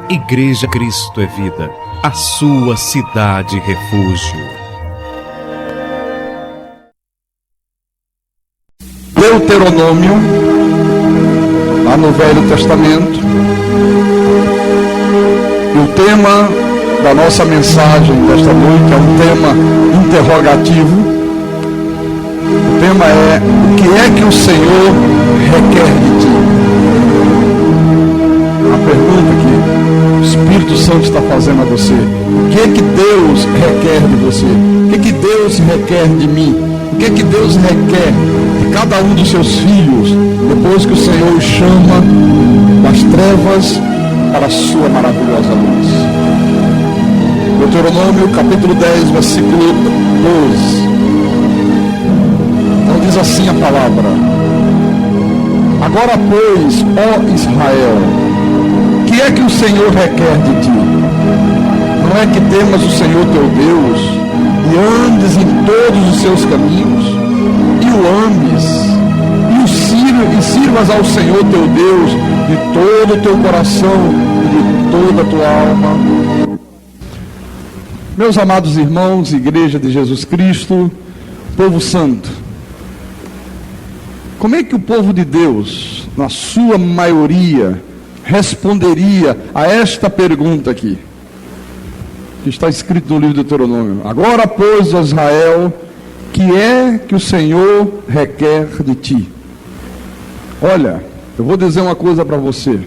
Igreja Cristo é Vida, a sua cidade refúgio. Deuteronômio, lá no Velho Testamento. E o tema da nossa mensagem desta noite é um tema interrogativo. O tema é: o que é que o Senhor requer de ti? A pergunta que o Espírito Santo está fazendo a você: o que é que Deus requer de você? O que é que Deus requer de mim? O que é que Deus requer de cada um dos seus filhos depois que o Senhor os chama das trevas para a sua maravilhosa luz? Deuteronômio capítulo 10, versículo 12. Então diz assim a palavra: agora, pois, ó Israel, o que é que o Senhor requer de ti? Não é que temas o Senhor teu Deus e andes em todos os seus caminhos, e o ames, e sirvas ao Senhor teu Deus de todo o teu coração e de toda a tua alma? Meus amados irmãos, Igreja de Jesus Cristo, povo santo, como é que o povo de Deus, na sua maioria, responderia a esta pergunta aqui, que está escrito no livro do Deuteronômio? Agora, pois, ó Israel, que é que o Senhor requer de ti? Olha, eu vou dizer uma coisa para você: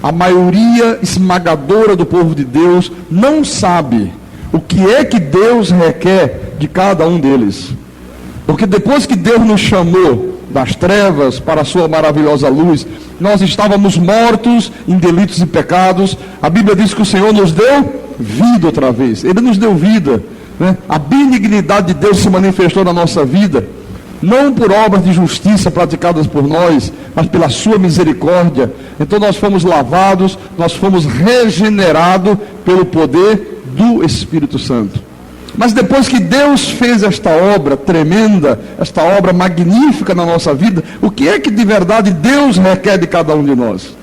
a maioria esmagadora do povo de Deus não sabe o que é que Deus requer de cada um deles. Porque depois que Deus nos chamou das trevas para a sua maravilhosa luz, nós estávamos mortos em delitos e pecados. A Bíblia diz que o Senhor nos deu vida outra vez. Ele nos deu vida, né? A benignidade de Deus se manifestou na nossa vida, não por obras de justiça praticadas por nós, mas pela sua misericórdia. Então nós fomos lavados, nós fomos regenerados pelo poder do Espírito Santo. Mas depois que Deus fez esta obra tremenda, esta obra magnífica na nossa vida, o que é que de verdade Deus requer de cada um de nós?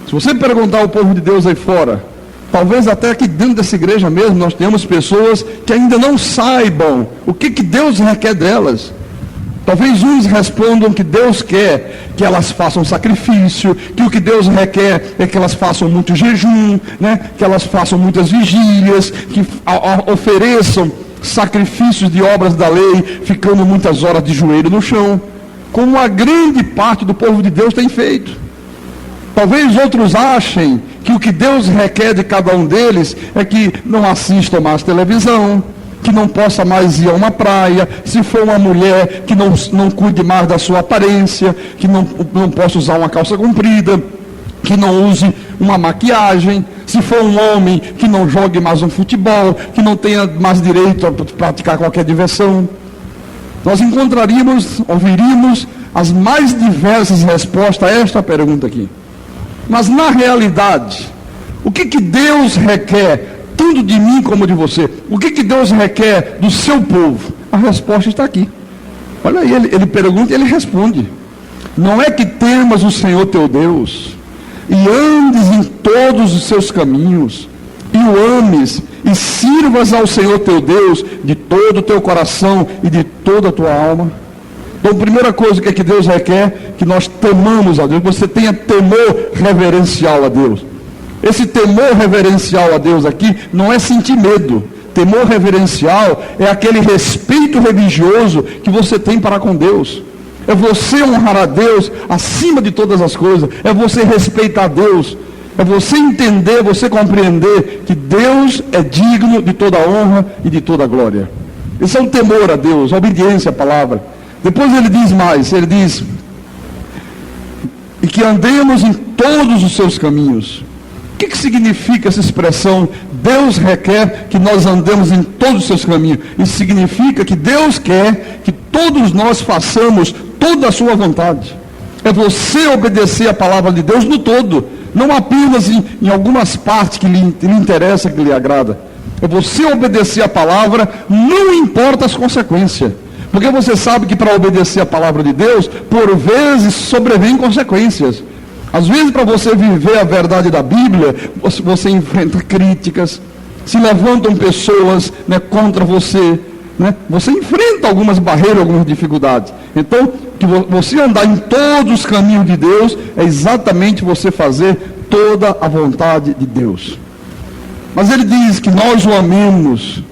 Se você perguntar ao povo de Deus aí fora, talvez até aqui dentro dessa igreja mesmo, nós temos pessoas que ainda não saibam o que Deus requer delas. Talvez uns respondam que Deus quer que elas façam sacrifício, que o que Deus requer é que elas façam muito jejum, né? Que elas façam muitas vigílias, que ofereçam sacrifícios de obras da lei, ficando muitas horas de joelho no chão, como a grande parte do povo de Deus tem feito. Talvez outros achem que o que Deus requer de cada um deles é que não assistam mais televisão, que não possa mais ir a uma praia, se for uma mulher, que não cuide mais da sua aparência, que não possa usar uma calça comprida, que não use uma maquiagem, se for um homem, que não jogue mais um futebol, que não tenha mais direito a praticar qualquer diversão. Nós ouviríamos as mais diversas respostas a esta pergunta aqui. Mas na realidade, o que Deus requer tanto de mim como de você? O que Deus requer do seu povo? A resposta está aqui. Olha aí, ele pergunta e ele responde: não é que temas o Senhor teu Deus e andes em todos os seus caminhos, e o ames, e sirvas ao Senhor teu Deus de todo o teu coração e de toda a tua alma? Então, a primeira coisa que Deus requer, que nós temamos a Deus, que você tenha temor reverencial a Deus. Esse temor reverencial a Deus aqui não é sentir medo. Temor reverencial é aquele respeito religioso que você tem para com Deus. É você honrar a Deus acima de todas as coisas. É você respeitar Deus. É você entender, você compreender que Deus é digno de toda a honra e de toda a glória. Esse é o temor a Deus, a obediência à palavra. Depois ele diz mais, ele diz: e que andemos em todos os seus caminhos. O que significa essa expressão? Deus requer que nós andemos em todos os seus caminhos. Isso significa que Deus quer que todos nós façamos toda a sua vontade. É você obedecer a palavra de Deus no todo, não apenas em algumas partes que lhe interessa, que lhe agrada. É você obedecer a palavra, não importa as consequências. Porque você sabe que para obedecer a palavra de Deus, por vezes sobrevêm consequências. Às vezes, para você viver a verdade da Bíblia, você enfrenta críticas, se levantam pessoas, né, contra você, né? Você enfrenta algumas barreiras, algumas dificuldades. Então, que você andar em todos os caminhos de Deus é exatamente você fazer toda a vontade de Deus. Mas ele diz que nós o amemos.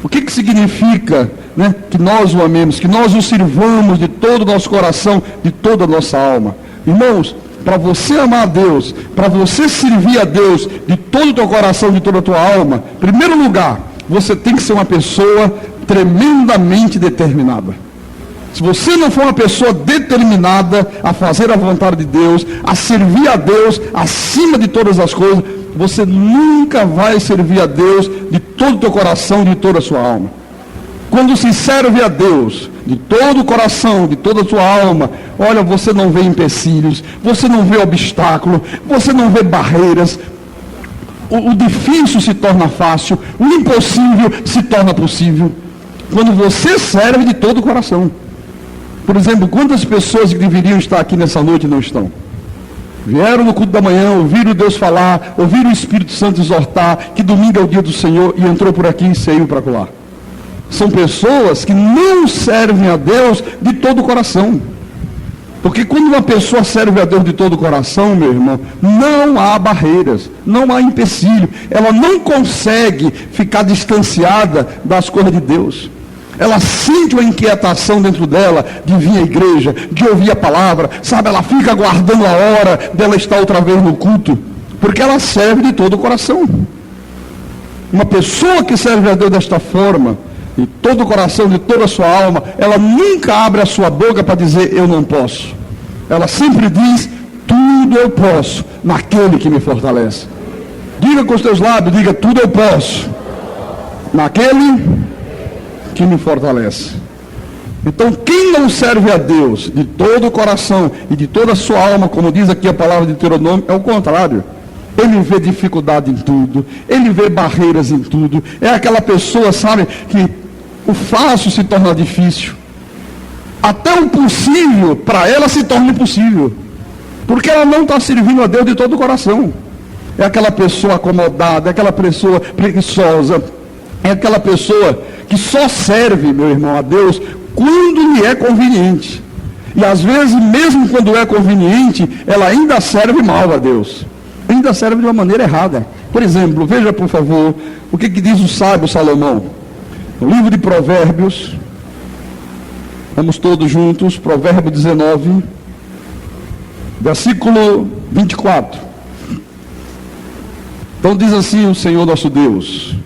O que significa, né, que nós o amemos? Que nós o sirvamos de todo o nosso coração, de toda a nossa alma. Irmãos, para você amar a Deus, para você servir a Deus de todo o teu coração, de toda a tua alma, em primeiro lugar, você tem que ser uma pessoa tremendamente determinada. Se você não for uma pessoa determinada a fazer a vontade de Deus, a servir a Deus acima de todas as coisas, você nunca vai servir a Deus de todo o teu coração, de toda a sua alma. Quando se serve a Deus de todo o coração, de toda a sua alma, olha, você não vê empecilhos, você não vê obstáculo, você não vê barreiras. O difícil se torna fácil, o impossível se torna possível. Quando você serve de todo o coração. Por exemplo, quantas pessoas que deveriam estar aqui nessa noite não estão? Vieram no culto da manhã, ouviram Deus falar, ouviram o Espírito Santo exortar, que domingo é o dia do Senhor, e entrou por aqui e saiu para colar. São pessoas que não servem a Deus de todo o coração. Porque quando uma pessoa serve a Deus de todo o coração, meu irmão, não há barreiras, não há empecilho. Ela não consegue ficar distanciada das coisas de Deus. Ela sente uma inquietação dentro dela de vir à igreja, de ouvir a palavra, sabe? Ela fica aguardando a hora dela estar outra vez no culto, porque ela serve de todo o coração. Uma pessoa que serve a Deus desta forma, de todo o coração, de toda a sua alma, ela nunca abre a sua boca para dizer eu não posso. Ela sempre diz, tudo eu posso naquele que me fortalece. Diga com os teus lábios, diga, tudo eu posso naquele que me fortalece. Então, quem não serve a Deus de todo o coração e de toda a sua alma, como diz aqui a palavra de Deuteronômio, é o contrário. Ele vê dificuldade em tudo, ele vê barreiras em tudo. É aquela pessoa, sabe, que o fácil se torna difícil. Até o possível, para ela, se torna impossível. Porque ela não está servindo a Deus de todo o coração. É aquela pessoa acomodada, é aquela pessoa preguiçosa, é aquela pessoa que só serve, meu irmão, a Deus quando lhe é conveniente. E às vezes, mesmo quando é conveniente, ela ainda serve mal a Deus. Ainda serve de uma maneira errada. Por exemplo, veja por favor, o que diz o sábio Salomão. No livro de Provérbios, vamos todos juntos, Provérbio 19, versículo 24. Então diz assim o Senhor nosso Deus.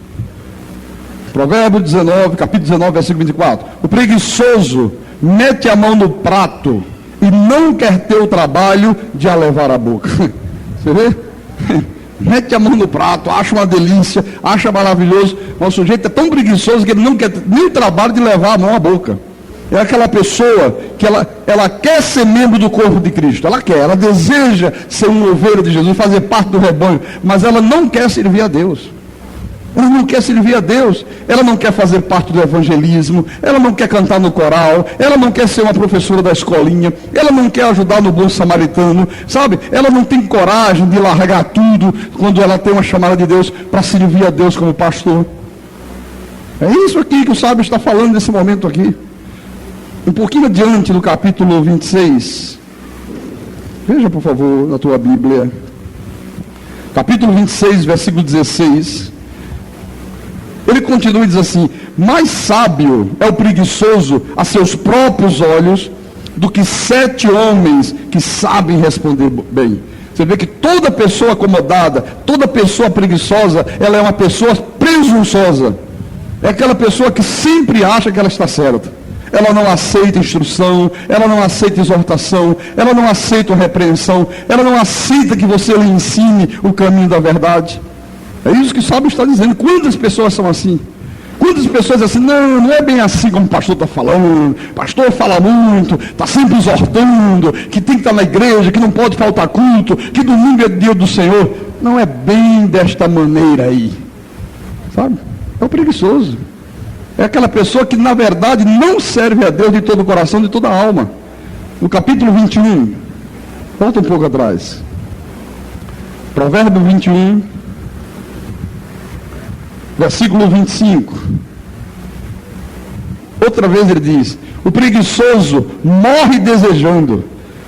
Provérbio 19, capítulo 19, versículo 24. O preguiçoso mete a mão no prato e não quer ter o trabalho de a levar à boca. Você vê? Mete a mão no prato, acha uma delícia, acha maravilhoso. O sujeito é tão preguiçoso que ele não quer nem o trabalho de levar a mão à boca. É aquela pessoa que ela quer ser membro do corpo de Cristo. Ela deseja ser um ovelha de Jesus, fazer parte do rebanho, mas ela não quer servir a Deus. Ela não quer servir a Deus, ela não quer fazer parte do evangelismo, ela não quer cantar no coral, ela não quer ser uma professora da escolinha, ela não quer ajudar no bom samaritano, sabe? Ela não tem coragem de largar tudo quando ela tem uma chamada de Deus para servir a Deus como pastor. É isso aqui que o sábio está falando nesse momento aqui. Um pouquinho adiante do capítulo 26, veja por favor na tua Bíblia, capítulo 26, versículo 16. Ele continua e diz assim: mais sábio é o preguiçoso a seus próprios olhos do que 7 homens que sabem responder bem. Você vê que toda pessoa acomodada, toda pessoa preguiçosa, ela é uma pessoa presunçosa. É aquela pessoa que sempre acha que ela está certa. Ela não aceita instrução, ela não aceita exortação, ela não aceita repreensão, ela não aceita que você lhe ensine o caminho da verdade. É isso que o sábio está dizendo. Quantas pessoas são assim? Quantas pessoas dizem assim, não é bem assim como o pastor está falando, o pastor fala muito, está sempre exortando, que tem que estar na igreja, que não pode faltar culto, que domingo é dia do Senhor. Não é bem desta maneira aí, sabe? É o preguiçoso. É aquela pessoa que na verdade não serve a Deus de todo o coração, de toda a alma. No capítulo 21, Volta um pouco atrás. Provérbio 21, versículo 25. Outra vez ele diz: o preguiçoso morre desejando,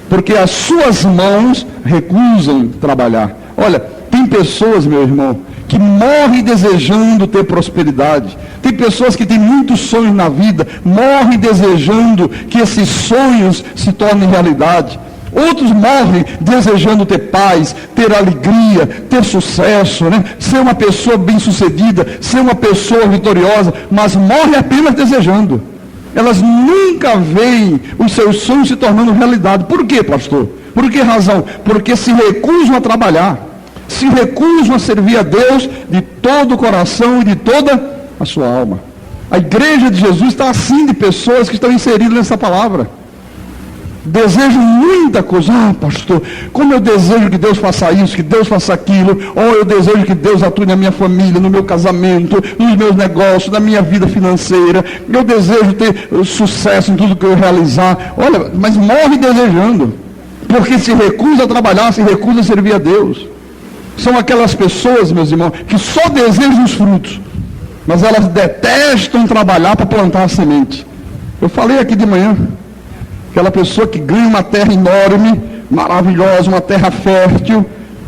porque as suas mãos recusam trabalhar. Olha, tem pessoas, meu irmão, que morrem desejando ter prosperidade. Tem pessoas que têm muitos sonhos na vida, morrem desejando que esses sonhos se tornem realidade. Outros morrem desejando ter paz, ter alegria, ter sucesso, né? Ser uma pessoa bem-sucedida, ser uma pessoa vitoriosa, mas morrem apenas desejando. Elas nunca veem os seus sonhos se tornando realidade. Por quê, pastor? Por que razão? Porque se recusam a trabalhar, se recusam a servir a Deus de todo o coração e de toda a sua alma. A igreja de Jesus está assim de pessoas que estão inseridas nessa palavra. Desejo muita coisa. Ah, pastor, como eu desejo que Deus faça isso, que Deus faça aquilo. Oh, eu desejo que Deus atue na minha família, no meu casamento, nos meus negócios, na minha vida financeira. Eu desejo ter sucesso em tudo que eu realizar. Olha, mas morre desejando, porque se recusa a trabalhar, se recusa a servir a Deus. São aquelas pessoas, meus irmãos, que só desejam os frutos, mas elas detestam trabalhar para plantar a semente. Eu falei aqui de manhã, aquela pessoa que ganha uma terra enorme, maravilhosa, uma terra fértil,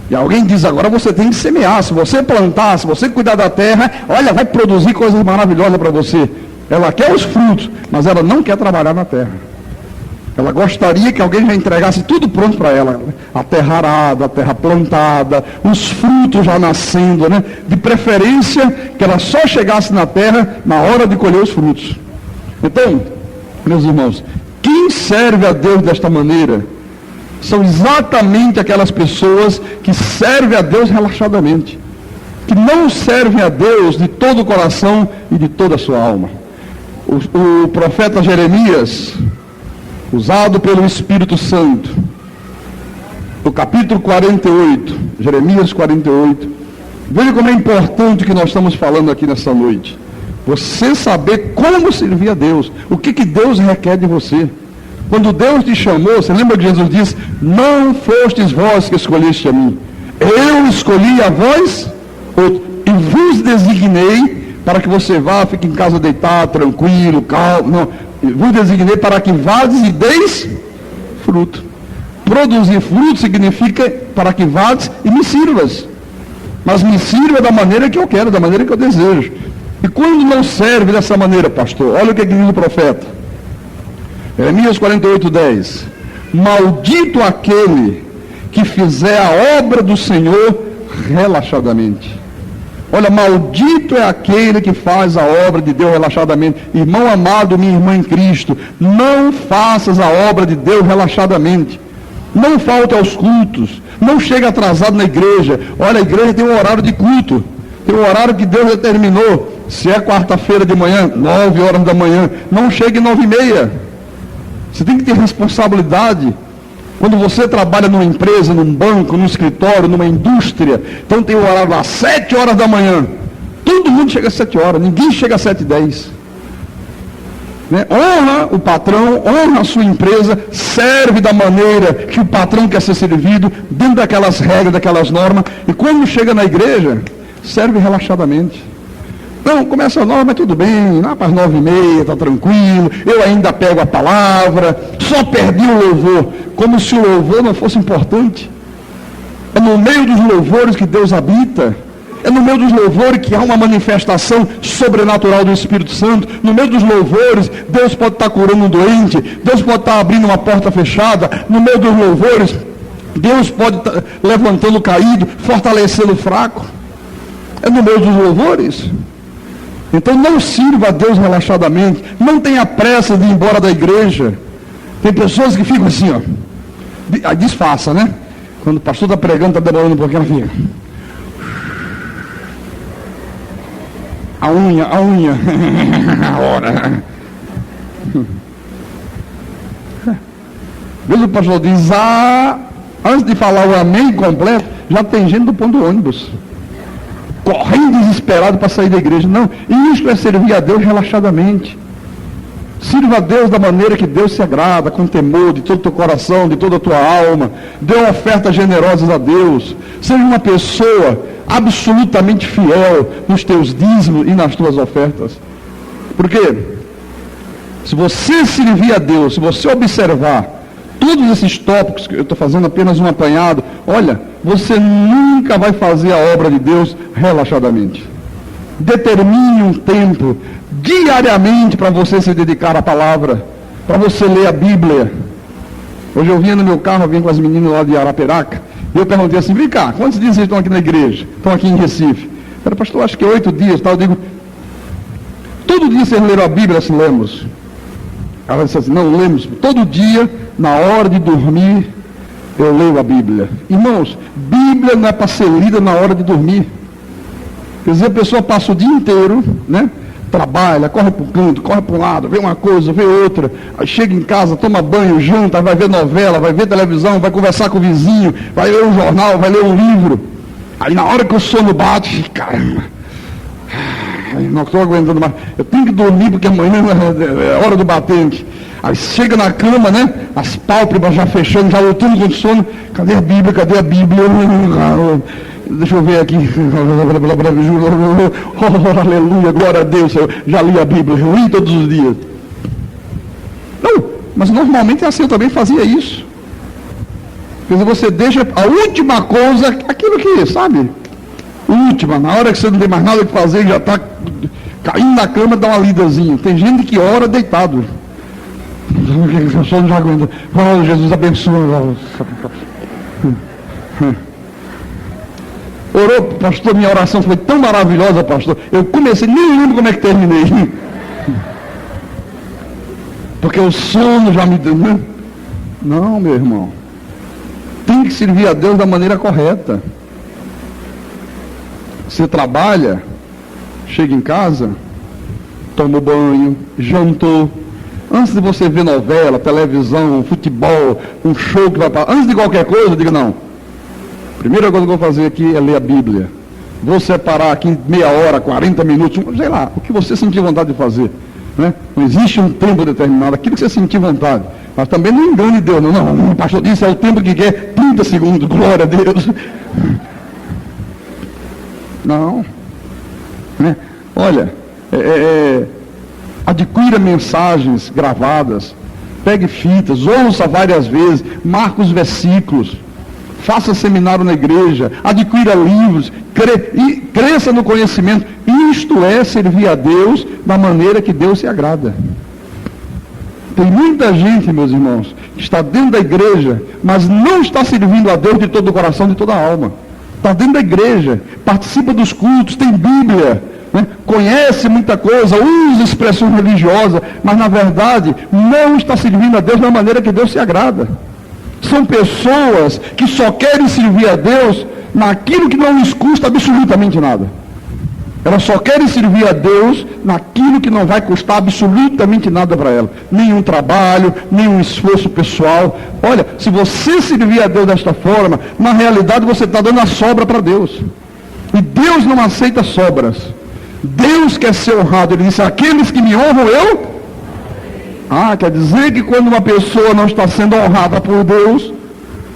e alguém diz: agora você tem que semear, se você plantar, se você cuidar da terra, olha, vai produzir coisas maravilhosas para você. Ela quer os frutos, mas ela não quer trabalhar na terra. Ela gostaria que alguém já entregasse tudo pronto para ela. A terra arada, a terra plantada, os frutos já nascendo, né? De preferência que ela só chegasse na terra na hora de colher os frutos. Então, meus irmãos, quem serve a Deus desta maneira são exatamente aquelas pessoas que servem a Deus relaxadamente, que não servem a Deus de todo o coração e de toda a sua alma. O profeta Jeremias, usado pelo Espírito Santo, no capítulo 48, Jeremias 48, veja como é importante o que nós estamos falando aqui nessa noite. Você saber como servir a Deus, o que Deus requer de você. Quando Deus te chamou, você lembra que Jesus disse: não fostes vós que escolheste a mim, eu escolhi a vós e vos designei para que você vá, fique em casa deitado, tranquilo, calmo. Não, vos designei para que vades e deis fruto. Produzir fruto significa para que vades e me sirvas. Mas me sirva da maneira que eu quero, da maneira que eu desejo. E quando não serve dessa maneira, pastor, olha o que diz o profeta. Jeremias 48:10. Maldito aquele que fizer a obra do Senhor relaxadamente. Olha, maldito é aquele que faz a obra de Deus relaxadamente. Irmão amado, minha irmã em Cristo, não faças a obra de Deus relaxadamente. Não falte aos cultos. Não chegue atrasado na igreja. Olha, a igreja tem um horário de culto. Tem um horário que Deus determinou. Se é quarta-feira de manhã, 9 horas da manhã, não chegue 9h30. Você tem que ter responsabilidade. Quando você trabalha numa empresa, num banco, num escritório, numa indústria, então tem o horário lá, 7 horas da manhã. Todo mundo chega às 7 horas, ninguém chega às 7h10. Né? Honra o patrão, honra a sua empresa, serve da maneira que o patrão quer ser servido, dentro daquelas regras, daquelas normas, e quando chega na igreja, serve relaxadamente. Não, começa a norma, mas tudo bem, lá para as 9h30, está tranquilo, eu ainda pego a palavra, só perdi o louvor, como se o louvor não fosse importante. É no meio dos louvores que Deus habita, é no meio dos louvores que há uma manifestação sobrenatural do Espírito Santo. No meio dos louvores, Deus pode estar curando um doente, Deus pode estar abrindo uma porta fechada. No meio dos louvores, Deus pode estar levantando o caído, fortalecendo o fraco. É no meio dos louvores. Então não sirva a Deus relaxadamente, não tenha pressa de ir embora da igreja. Tem pessoas que ficam assim, ó, aí disfarça, né? Quando o pastor está pregando, está demorando um pouquinho, ela fica. A unha, a hora. Veja, o pastor diz, antes de falar o amém completo, já tem gente do ponto do ônibus, correndo desesperado para sair da igreja. Não, isso é servir a Deus relaxadamente. Sirva a Deus da maneira que Deus se agrada, com temor, de todo o teu coração, de toda a tua alma. Dê ofertas generosas a Deus. Seja uma pessoa absolutamente fiel nos teus dízimos e nas tuas ofertas. Por quê? Se você servir a Deus, se você observar todos esses tópicos, que eu estou fazendo apenas um apanhado, olha, você nunca vai fazer a obra de Deus relaxadamente. Determine um tempo diariamente para você se dedicar à palavra, para você ler a Bíblia. Hoje eu vinha no meu carro, eu vinha com as meninas lá de Arapiraca, e eu perguntei assim: vem cá, quantos dias vocês estão aqui na igreja? Estão aqui em Recife? Era, pastor, acho que 8 dias, tá? Eu digo, todo dia vocês leram a Bíblia? Assim, lemos. Ela disse assim: não, lemos. Todo dia, na hora de dormir, eu leio a Bíblia. Irmãos, Bíblia não é para ser lida na hora de dormir. Quer dizer, a pessoa passa o dia inteiro, né? Trabalha, corre para o canto, corre para um lado, vê uma coisa, vê outra, aí chega em casa, toma banho, janta, vai ver novela, vai ver televisão, vai conversar com o vizinho, vai ler um jornal, vai ler um livro. Aí na hora que o sono bate, caramba, não estou aguentando mais, eu tenho que dormir porque amanhã é hora do batente. Aí chega na cama, né? As pálpebras já fechando, já lutando com o sono. Cadê a Bíblia? Cadê a Bíblia? Deixa eu ver aqui. Oh, aleluia, glória a Deus. Eu já li a Bíblia, eu li todos os dias. Não, mas normalmente assim, eu também fazia isso. Quer dizer, você deixa a última coisa, aquilo que, sabe? Última, na hora que você não tem mais nada que fazer, já está caindo na cama, dá uma lidazinha. Tem gente que ora deitado. O sono já aguenta. Oh, Jesus abençoa. Orou, pastor, minha oração foi tão maravilhosa, pastor. Eu comecei, nem lembro como é que terminei. Porque o sono já me deu. Não, meu irmão. Tem que servir a Deus da maneira correta. Você trabalha, chega em casa, toma banho, jantou. Antes de você ver novela, televisão, futebol, um show que vai para... Antes de qualquer coisa, diga: não. Primeira coisa que eu vou fazer aqui é ler a Bíblia. Vou separar aqui meia hora, 40 minutos, sei lá, o que você sentir vontade de fazer. Né? Não existe um tempo determinado, aquilo que você sentir vontade. Mas também não engane Deus. Não, o pastor disse, é o tempo que quer, 30 segundos, glória a Deus. Não. Né? Olha, adquira mensagens gravadas, pegue fitas, ouça várias vezes, marque os versículos, faça seminário na igreja, adquira livros, cresça no conhecimento. Isto é servir a Deus da maneira que Deus se agrada. Tem muita gente, meus irmãos, que está dentro da igreja, mas não está servindo a Deus de todo o coração, de toda a alma. Está dentro da igreja, participa dos cultos, tem Bíblia, né? Conhece muita coisa, usa expressões religiosas, mas na verdade não está servindo a Deus da maneira que Deus se agrada. São pessoas que só querem servir a Deus naquilo que não lhes custa absolutamente nada. Elas só querem servir a Deus naquilo que não vai custar absolutamente nada para ela. Nenhum trabalho, nenhum esforço pessoal. Olha, se você servir a Deus desta forma, na realidade você está dando a sobra para Deus. E Deus não aceita sobras. Deus quer ser honrado. Ele disse: aqueles que me honram, eu... quer dizer que quando uma pessoa não está sendo honrada por Deus,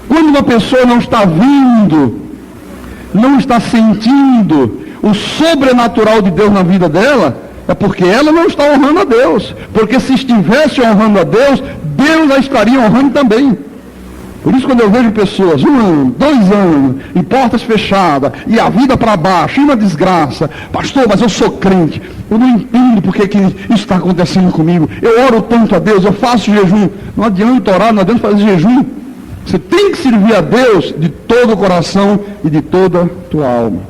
quando uma pessoa não está vindo, não está sentindo o sobrenatural de Deus na vida dela, é porque ela não está honrando a Deus. Porque se estivesse honrando a Deus, Deus a estaria honrando também. Por isso, quando eu vejo pessoas, 1 ano, 2 anos, em portas fechadas, e a vida para baixo, e uma desgraça: pastor, mas eu sou crente, eu não entendo porque que isso está acontecendo comigo, eu oro tanto a Deus, eu faço jejum. Não adianta orar, não adianta fazer jejum. Você tem que servir a Deus de todo o coração e de toda a tua alma.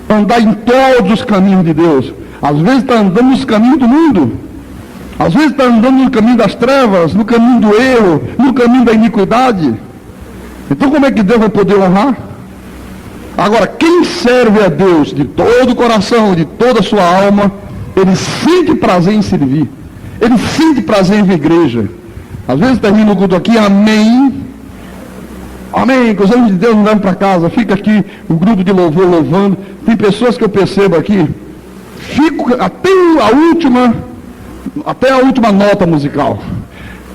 Andar em todos os caminhos de Deus. Às vezes está andando nos caminhos do mundo. Às vezes está andando no caminho das trevas, no caminho do erro, no caminho da iniquidade. Então como é que Deus vai poder honrar? Agora, quem serve a Deus de todo o coração, de toda a sua alma, ele sente prazer em servir. Ele sente prazer em vir à igreja. Às vezes termina o culto aqui, amém. Amém, que os anjos de Deus não levam para casa. Fica aqui o grupo de louvor louvando. Tem pessoas que eu percebo aqui, fico até a última Até a última nota musical.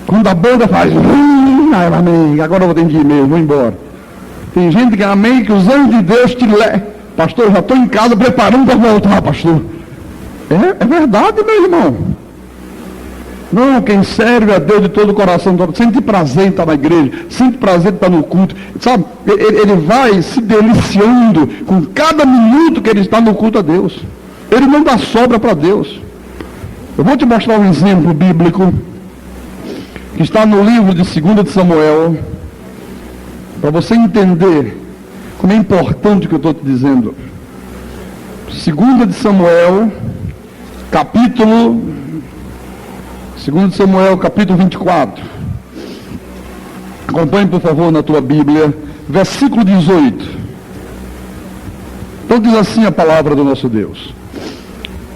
Quando a banda faz, amém, agora eu vou ter que ir mesmo, vou embora. Tem gente que, amém, que os anjos de Deus te levam. Pastor, eu já estou em casa preparando para voltar, pastor. É verdade, meu irmão. Não, quem serve a Deus de todo o coração, sente prazer em estar na igreja, sente prazer em estar no culto, sabe? Ele vai se deliciando com cada minuto que ele está no culto a Deus. Ele não dá sobra para Deus. Eu vou te mostrar um exemplo bíblico que está no livro de 2 de Samuel, para você entender como é importante o que eu estou te dizendo. 2 de Samuel, capítulo 24. Acompanhe, por favor, na tua Bíblia, versículo 18. Então diz assim a palavra do nosso Deus.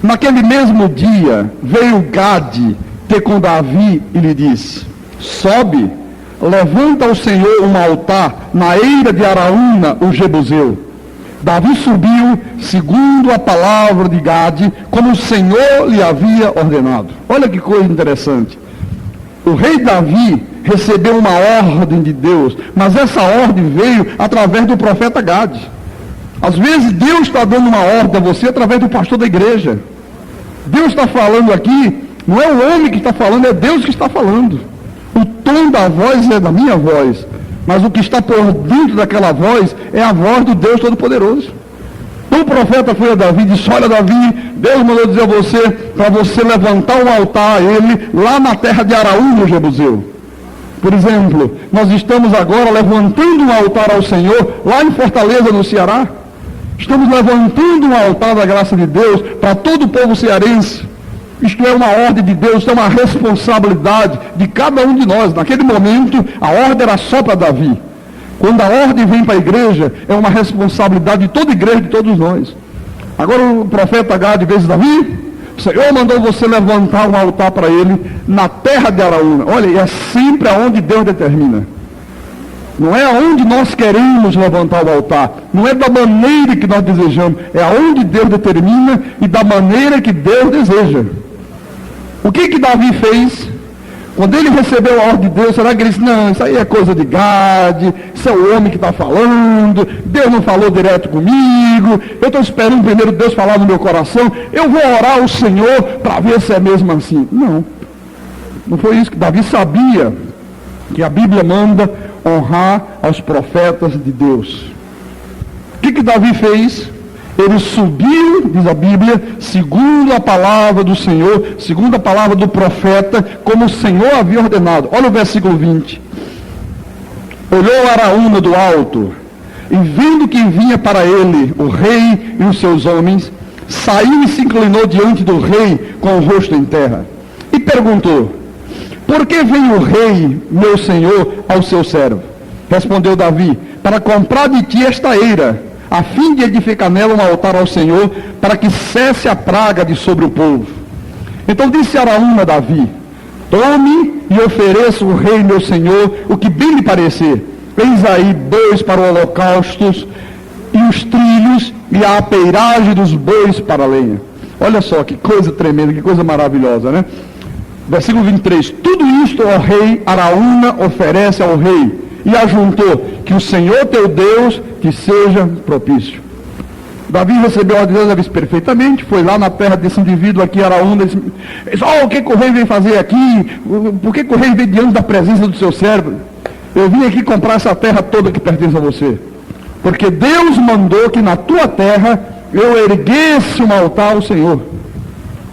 Naquele mesmo dia, veio Gade ter com Davi e lhe disse: sobe, levanta ao Senhor um altar na eira de Araúna, o Jebuseu. Davi subiu, segundo a palavra de Gade, como o Senhor lhe havia ordenado. Olha que coisa interessante. O rei Davi recebeu uma ordem de Deus, mas essa ordem veio através do profeta Gade. Às vezes Deus está dando uma ordem a você através do pastor da igreja. Deus está falando aqui, não é o homem que está falando, é Deus que está falando. O tom da voz é da minha voz, mas o que está por dentro daquela voz é a voz do Deus Todo-Poderoso. Então o profeta foi a Davi e disse: olha, Davi, Deus mandou dizer a você, para você levantar um altar a ele, lá na terra de Araúna, no Jebuseu. Por exemplo, nós estamos agora levantando um altar ao Senhor, lá em Fortaleza, no Ceará. Estamos levantando um altar da graça de Deus, para todo o povo cearense. Isto é uma ordem de Deus, é uma responsabilidade de cada um de nós. Naquele momento, a ordem era só para Davi. Quando a ordem vem para a igreja, é uma responsabilidade de toda a igreja, de todos nós. Agora o profeta Gade diz: Davi, o Senhor mandou você levantar um altar para ele na terra de Araúna. Olha, é sempre aonde Deus determina. Não é aonde nós queremos levantar o altar. Não é da maneira que nós desejamos. É aonde Deus determina e da maneira que Deus deseja. O que Davi fez? Quando ele recebeu a ordem de Deus, será que ele disse: não, isso aí é coisa de Gade, isso é o homem que está falando, Deus não falou direto comigo, eu estou esperando primeiro Deus falar no meu coração, eu vou orar ao Senhor para ver se é mesmo assim. Não foi isso que Davi sabia, que a Bíblia manda honrar aos profetas de Deus. O que Davi fez? Ele subiu, diz a Bíblia, segundo a palavra do Senhor, segundo a palavra do profeta, como o Senhor havia ordenado. Olha o versículo 20. Olhou Araúna do alto, e vendo que vinha para ele o rei e os seus homens, saiu e se inclinou diante do rei com o rosto em terra. E perguntou: por que vem o rei, meu senhor, ao seu servo? Respondeu Davi: para comprar de ti esta eira, a fim de edificar nela um altar ao Senhor, para que cesse a praga de sobre o povo. Então disse Araúna a Davi: tome e ofereça o rei meu senhor o que bem lhe parecer. Eis aí bois para o holocausto, e os trilhos, e a apeiragem dos bois para a lenha. Olha só que coisa tremenda, que coisa maravilhosa, né? Versículo 23. Tudo isto, ó rei, Araúna oferece ao rei, e ajuntou: que o Senhor teu Deus te seja propício. Davi recebeu a ordem de Deus, Davi perfeitamente, foi lá na terra desse indivíduo aqui, Araúna, disse: o que o rei vem fazer aqui? Por que o rei vem diante da presença do seu servo? Eu vim aqui comprar essa terra toda que pertence a você, porque Deus mandou que na tua terra eu erguesse um altar ao Senhor.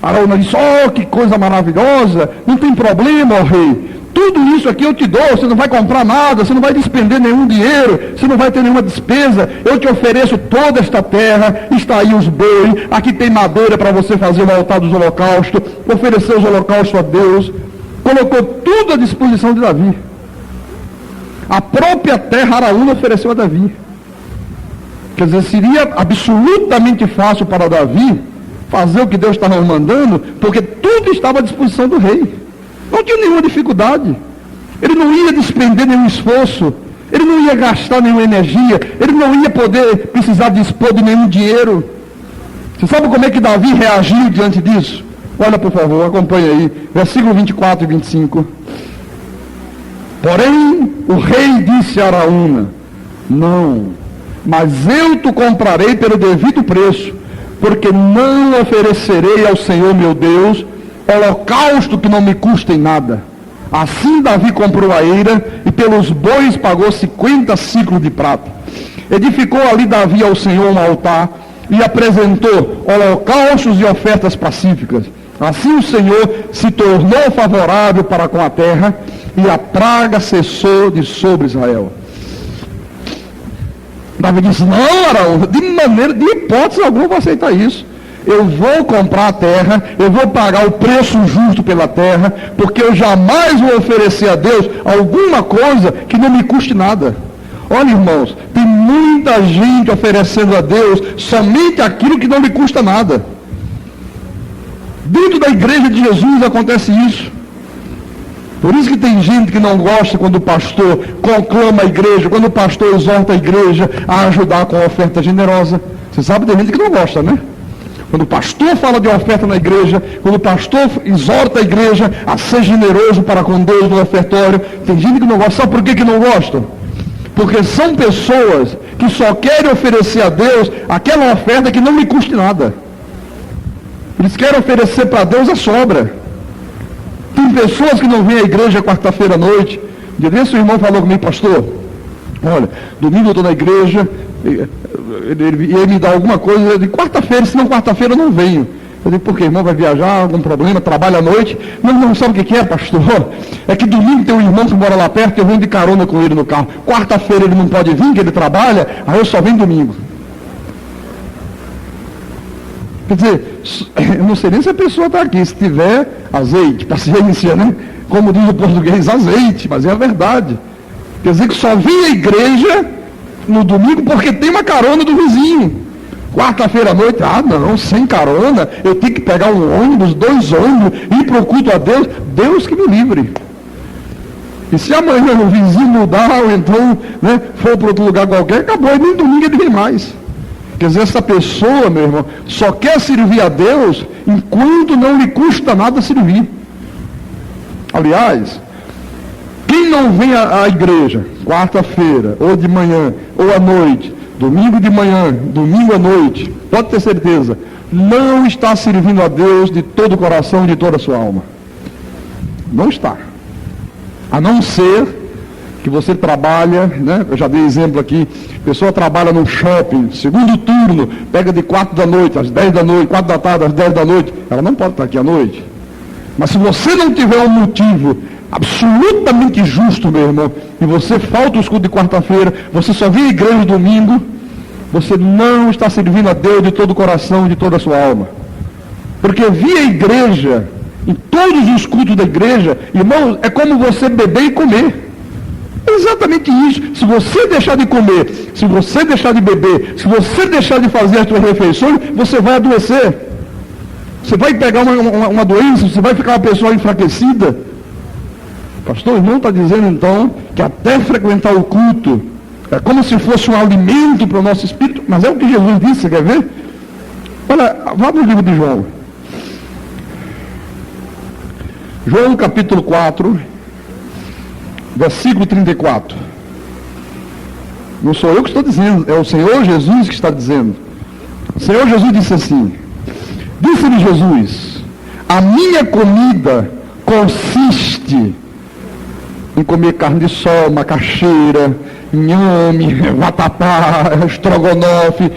Araúna disse: que coisa maravilhosa, não tem problema, ó rei. Tudo isso aqui eu te dou, você não vai comprar nada, você não vai despender nenhum dinheiro, você não vai ter nenhuma despesa, eu te ofereço toda esta terra, está aí os bois, aqui tem madeira para você fazer o altar dos holocaustos, oferecer os holocaustos a Deus. Colocou tudo à disposição de Davi. A própria terra Araúna ofereceu a Davi. Quer dizer, seria absolutamente fácil para Davi fazer o que Deus estava mandando, porque tudo estava à disposição do rei. Não tinha nenhuma dificuldade. Ele não ia despender nenhum esforço. Ele não ia gastar nenhuma energia. Ele não ia poder precisar dispor de nenhum dinheiro. Você sabe como é que Davi reagiu diante disso? Olha, por favor, acompanhe aí, versículo 24 e 25. Porém, o rei disse a Araúna: não, mas eu te comprarei pelo devido preço, porque não oferecerei ao Senhor meu Deus holocausto que não me custe em nada. Assim Davi comprou a eira e pelos bois pagou 50 ciclos de prata. Edificou ali Davi ao Senhor um altar e apresentou holocaustos e ofertas pacíficas. Assim o Senhor se tornou favorável para com a terra e a praga cessou de sobre Israel. Davi disse: não, Araúna, de hipótese alguma eu vou aceitar isso. Eu vou comprar a terra, eu vou pagar o preço justo pela terra, porque eu jamais vou oferecer a Deus alguma coisa que não me custe nada. Olha, irmãos, tem muita gente oferecendo a Deus somente aquilo que não lhe custa nada. Dentro da igreja de Jesus acontece isso. Por isso que tem gente que não gosta quando o pastor conclama a igreja, quando o pastor exorta a igreja a ajudar com a oferta generosa. Você sabe, tem gente que não gosta, né? Quando o pastor fala de oferta na igreja, quando o pastor exorta a igreja a ser generoso para com Deus no ofertório, tem gente que não gosta. Sabe por que não gosta? Porque são pessoas que só querem oferecer a Deus aquela oferta que não lhe custe nada. Eles querem oferecer para Deus a sobra. Tem pessoas que não vêm à igreja quarta-feira à noite. Um dia desse o irmão falou comigo: pastor, olha, domingo eu estou na igreja, ele ia me dar alguma coisa, de quarta-feira, senão quarta-feira eu não venho. Eu digo: por quê? Irmão vai viajar, algum problema, trabalha à noite? Não, sabe o que é, pastor? É que domingo tem um irmão que mora lá perto, eu venho de carona com ele no carro. Quarta-feira ele não pode vir, que ele trabalha, aí eu só venho domingo. Quer dizer, eu não sei nem se a pessoa está aqui, se tiver azeite, paciência, né? Como diz o português, azeite, mas é a verdade. Quer dizer que só vem à igreja no domingo porque tem uma carona do vizinho. Quarta-feira à noite, não, sem carona, eu tenho que pegar um ônibus, 2 ônibus, ir para o culto a Deus, Deus que me livre. E se amanhã o vizinho mudar, ou então for para outro lugar qualquer, acabou, e nem domingo ele vem mais. Quer dizer, essa pessoa, meu irmão, só quer servir a Deus enquanto não lhe custa nada servir. Aliás, quem não vem à igreja quarta-feira, ou de manhã, ou à noite, domingo de manhã, domingo à noite, pode ter certeza, não está servindo a Deus de todo o coração e de toda a sua alma. Não está. A não ser que você trabalha, eu já dei exemplo aqui, a pessoa trabalha no shopping, segundo turno, pega de 4 da noite, às 10 da noite, 4 da tarde, às 10 da noite, ela não pode estar aqui à noite. Mas se você não tiver um motivo absolutamente justo, meu irmão, e você falta os cultos de quarta-feira, você só vem à igreja domingo, você não está servindo a Deus de todo o coração e de toda a sua alma. Porque vir à igreja, em todos os cultos da igreja, irmãos, é como você beber e comer. É exatamente isso. Se você deixar de comer, se você deixar de beber, se você deixar de fazer as suas refeições, você vai adoecer. Você vai pegar uma doença, você vai ficar uma pessoa enfraquecida. Pastor, o irmão está dizendo então que até frequentar o culto é como se fosse um alimento para o nosso espírito, mas é o que Jesus disse, você quer ver? Olha, vá no livro de João. João capítulo 4, versículo 34. Não sou eu que estou dizendo, é o Senhor Jesus que está dizendo. O Senhor Jesus disse assim: disse-lhe Jesus: a minha comida consiste em comer carne de sol, macaxeira, inhame, vatapá, estrogonofe.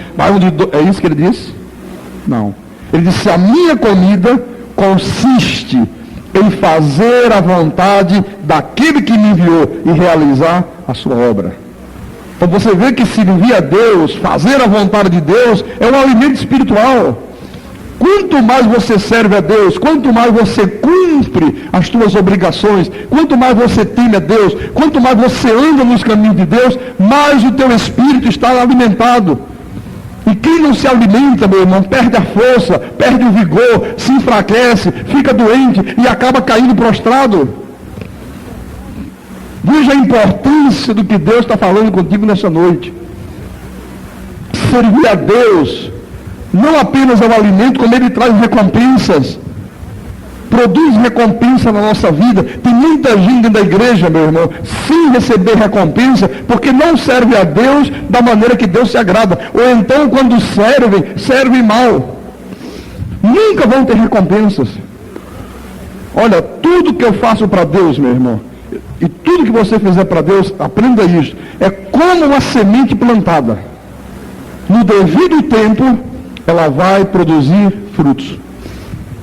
É isso que ele disse? Não. Ele disse: a minha comida consiste em fazer a vontade daquele que me enviou e realizar a sua obra. Então você vê que servir a Deus, fazer a vontade de Deus, é um alimento espiritual. Quanto mais você serve a Deus, quanto mais você cumpre as suas obrigações, quanto mais você teme a Deus, quanto mais você anda nos caminhos de Deus, mais o teu espírito está alimentado. E quem não se alimenta, meu irmão, perde a força, perde o vigor, se enfraquece, fica doente e acaba caindo prostrado. Veja a importância do que Deus está falando contigo nessa noite. Servir a Deus não apenas é um alimento, como ele traz recompensas. produz recompensa na nossa vida. Tem muita gente da igreja, meu irmão, sem receber recompensa, porque não serve a Deus da maneira que Deus se agrada. Ou então, quando servem mal. Nunca vão ter recompensas. Olha, tudo que eu faço para Deus, meu irmão, e tudo que você fizer para Deus, aprenda isso, é como uma semente plantada. No devido tempo, ela vai produzir frutos.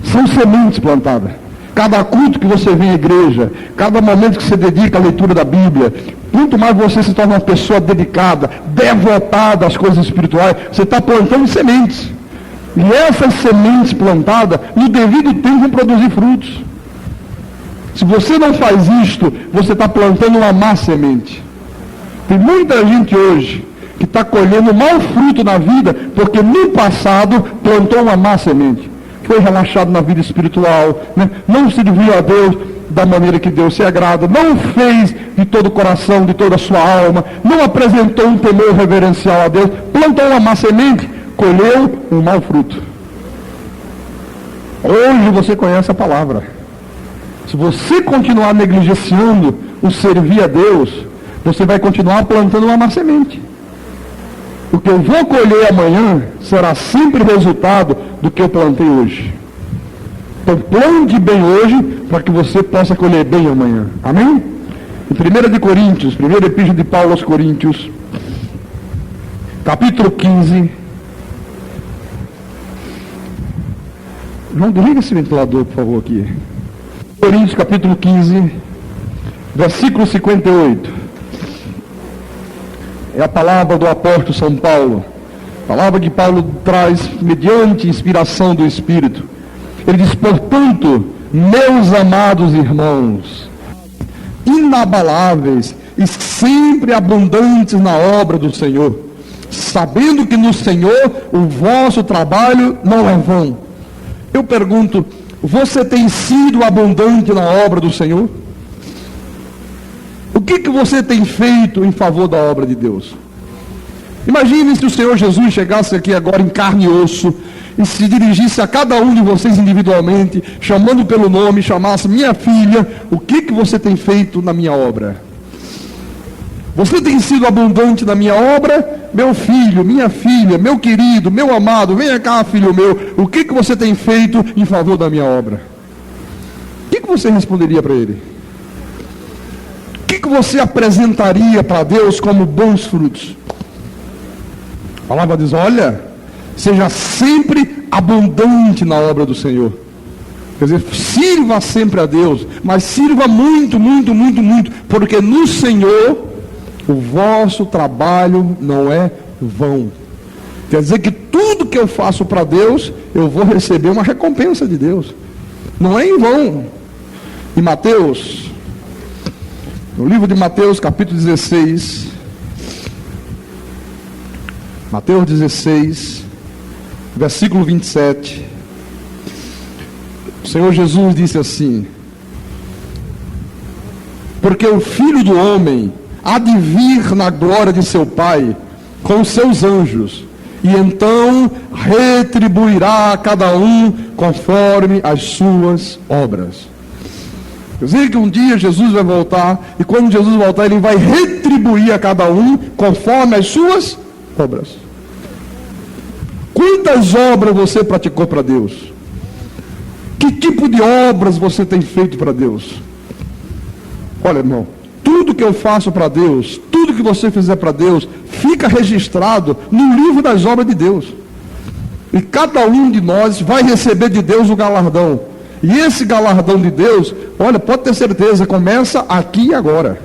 São sementes plantadas. Cada culto que você vem à igreja, cada momento que você dedica à leitura da Bíblia, muito mais você se torna uma pessoa dedicada, devotada às coisas espirituais, você está plantando sementes. E essas sementes plantadas, no devido tempo, vão produzir frutos. Se você não faz isto, você está plantando uma má semente. Tem muita gente hoje que está colhendo mau fruto na vida, porque no passado plantou uma má semente. Foi relaxado na vida espiritual, né? Não serviu a Deus da maneira que Deus se agrada, não fez de todo o coração, de toda a sua alma, não apresentou um temor reverencial a Deus, plantou uma má semente, colheu um mau fruto. Hoje você conhece a palavra. Se você continuar negligenciando o servir a Deus, você vai continuar plantando uma má semente. O que eu vou colher amanhã será sempre resultado do que eu plantei hoje. Então plante bem hoje para que você possa colher bem amanhã. Amém? Em 1 de Coríntios, primeira epístola de Paulo aos Coríntios, capítulo 15. João, desliga esse ventilador, por favor, aqui. Coríntios, capítulo 15, versículo 58. É a palavra do apóstolo São Paulo. Palavra que Paulo traz mediante inspiração do Espírito. Ele diz: portanto, meus amados irmãos, inabaláveis e sempre abundantes na obra do Senhor, sabendo que no Senhor o vosso trabalho não é vão. Eu pergunto, você tem sido abundante na obra do Senhor? O que você tem feito em favor da obra de Deus? Imagine se o Senhor Jesus chegasse aqui agora em carne e osso e se dirigisse a cada um de vocês individualmente, chamando pelo nome, chamasse: minha filha, o que você tem feito na minha obra? Você tem sido abundante na minha obra? Meu filho, minha filha, meu querido, meu amado, venha cá, filho meu, o que você tem feito em favor da minha obra? O que você responderia para ele? O que você apresentaria para Deus como bons frutos? A palavra diz: olha, seja sempre abundante na obra do Senhor. Quer dizer, sirva sempre a Deus, mas sirva muito, muito, muito, muito, porque no Senhor o vosso trabalho não é vão. Quer dizer que tudo que eu faço para Deus, eu vou receber uma recompensa de Deus. Não é em vão. Em Mateus, no livro de Mateus, capítulo 16, Mateus 16, versículo 27, o Senhor Jesus disse assim: porque o Filho do Homem há de vir na glória de seu Pai com os seus anjos, e então retribuirá a cada um conforme as suas obras. Quer dizer que um dia Jesus vai voltar, e quando Jesus voltar, ele vai retribuir a cada um conforme as suas obras. Quantas obras você praticou para Deus? Que tipo de obras você tem feito para Deus? Olha, irmão, tudo que eu faço para Deus, tudo que você fizer para Deus, fica registrado no livro das obras de Deus. E cada um de nós vai receber de Deus o galardão. E esse galardão de Deus, olha, pode ter certeza, começa aqui e agora.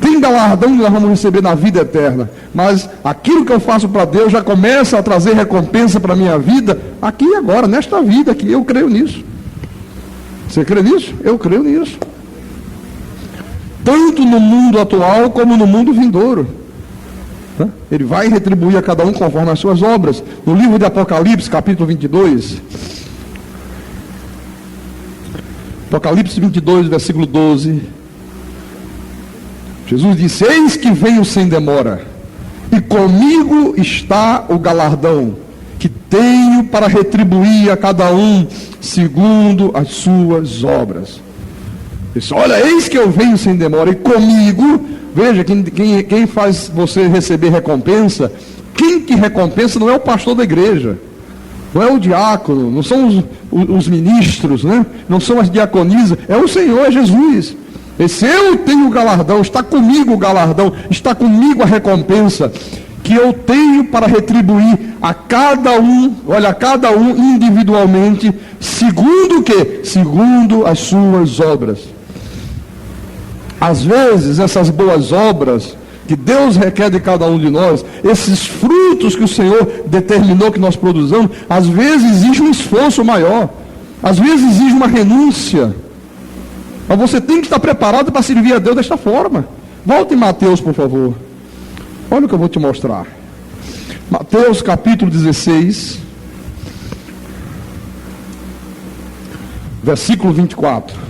Tem galardão que nós vamos receber na vida eterna, mas aquilo que eu faço para Deus já começa a trazer recompensa para a minha vida aqui e agora, nesta vida aqui. Eu creio nisso. Você crê nisso? Eu creio nisso. Tanto no mundo atual como no mundo vindouro. Ele vai retribuir a cada um conforme as suas obras. No livro de Apocalipse, capítulo 22, Apocalipse 22, versículo 12, Jesus disse: eis que venho sem demora, e comigo está o galardão que tenho para retribuir a cada um segundo as suas obras. Disse, olha, eis que eu venho sem demora, e comigo, veja, quem faz você receber recompensa, quem que recompensa não é o pastor da igreja, não é o diácono, não são os ministros, né? Não são as diaconisas, é o Senhor, é Jesus. Esse eu tenho o galardão, está comigo o galardão, está comigo a recompensa, que eu tenho para retribuir a cada um, olha, a cada um individualmente, segundo o quê? Segundo as suas obras. Às vezes, essas boas obras que Deus requer de cada um de nós, esses frutos que o Senhor determinou que nós produzamos, às vezes exige um esforço maior, às vezes exige uma renúncia. Mas você tem que estar preparado para servir a Deus desta forma. Volte em Mateus, por favor. Olha o que eu vou te mostrar. Mateus capítulo 16, versículo 24.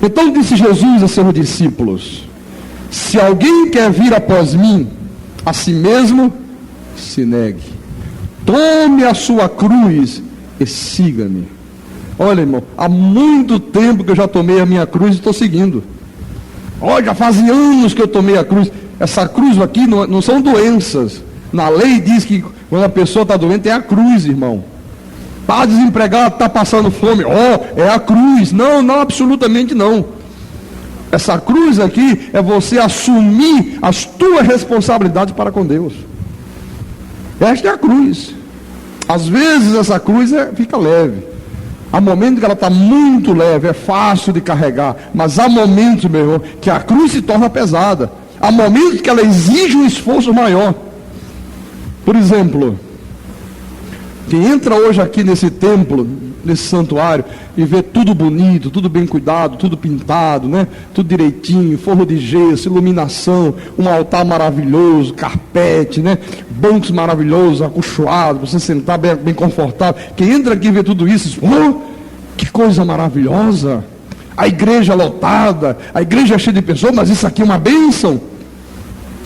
Então disse Jesus a seus discípulos: se alguém quer vir após mim, a si mesmo se negue, tome a sua cruz e siga-me. Olha, irmão, há muito tempo que eu já tomei a minha cruz e estou seguindo. Olha, já fazem anos que eu tomei a cruz. Essa cruz aqui não são doenças. Na lei diz que quando a pessoa está doente é a cruz, irmão. Está desempregado, está passando fome. É a cruz. Não, absolutamente não. Essa cruz aqui é você assumir as tuas responsabilidades para com Deus. Esta é a cruz. Às vezes essa cruz fica leve. Há momentos que ela está muito leve, é fácil de carregar. Mas há momentos, meu irmão, que a cruz se torna pesada. Há momentos que ela exige um esforço maior. Por exemplo, quem entra hoje aqui nesse templo, nesse santuário, e vê tudo bonito, tudo bem cuidado, tudo pintado, né? Tudo direitinho, forro de gesso, iluminação, um altar maravilhoso, carpete, né? Bancos maravilhosos, acolchoados, você sentar bem confortável. Quem entra aqui e vê tudo isso, diz, que coisa maravilhosa! A igreja lotada, a igreja cheia de pessoas, mas isso aqui é uma bênção.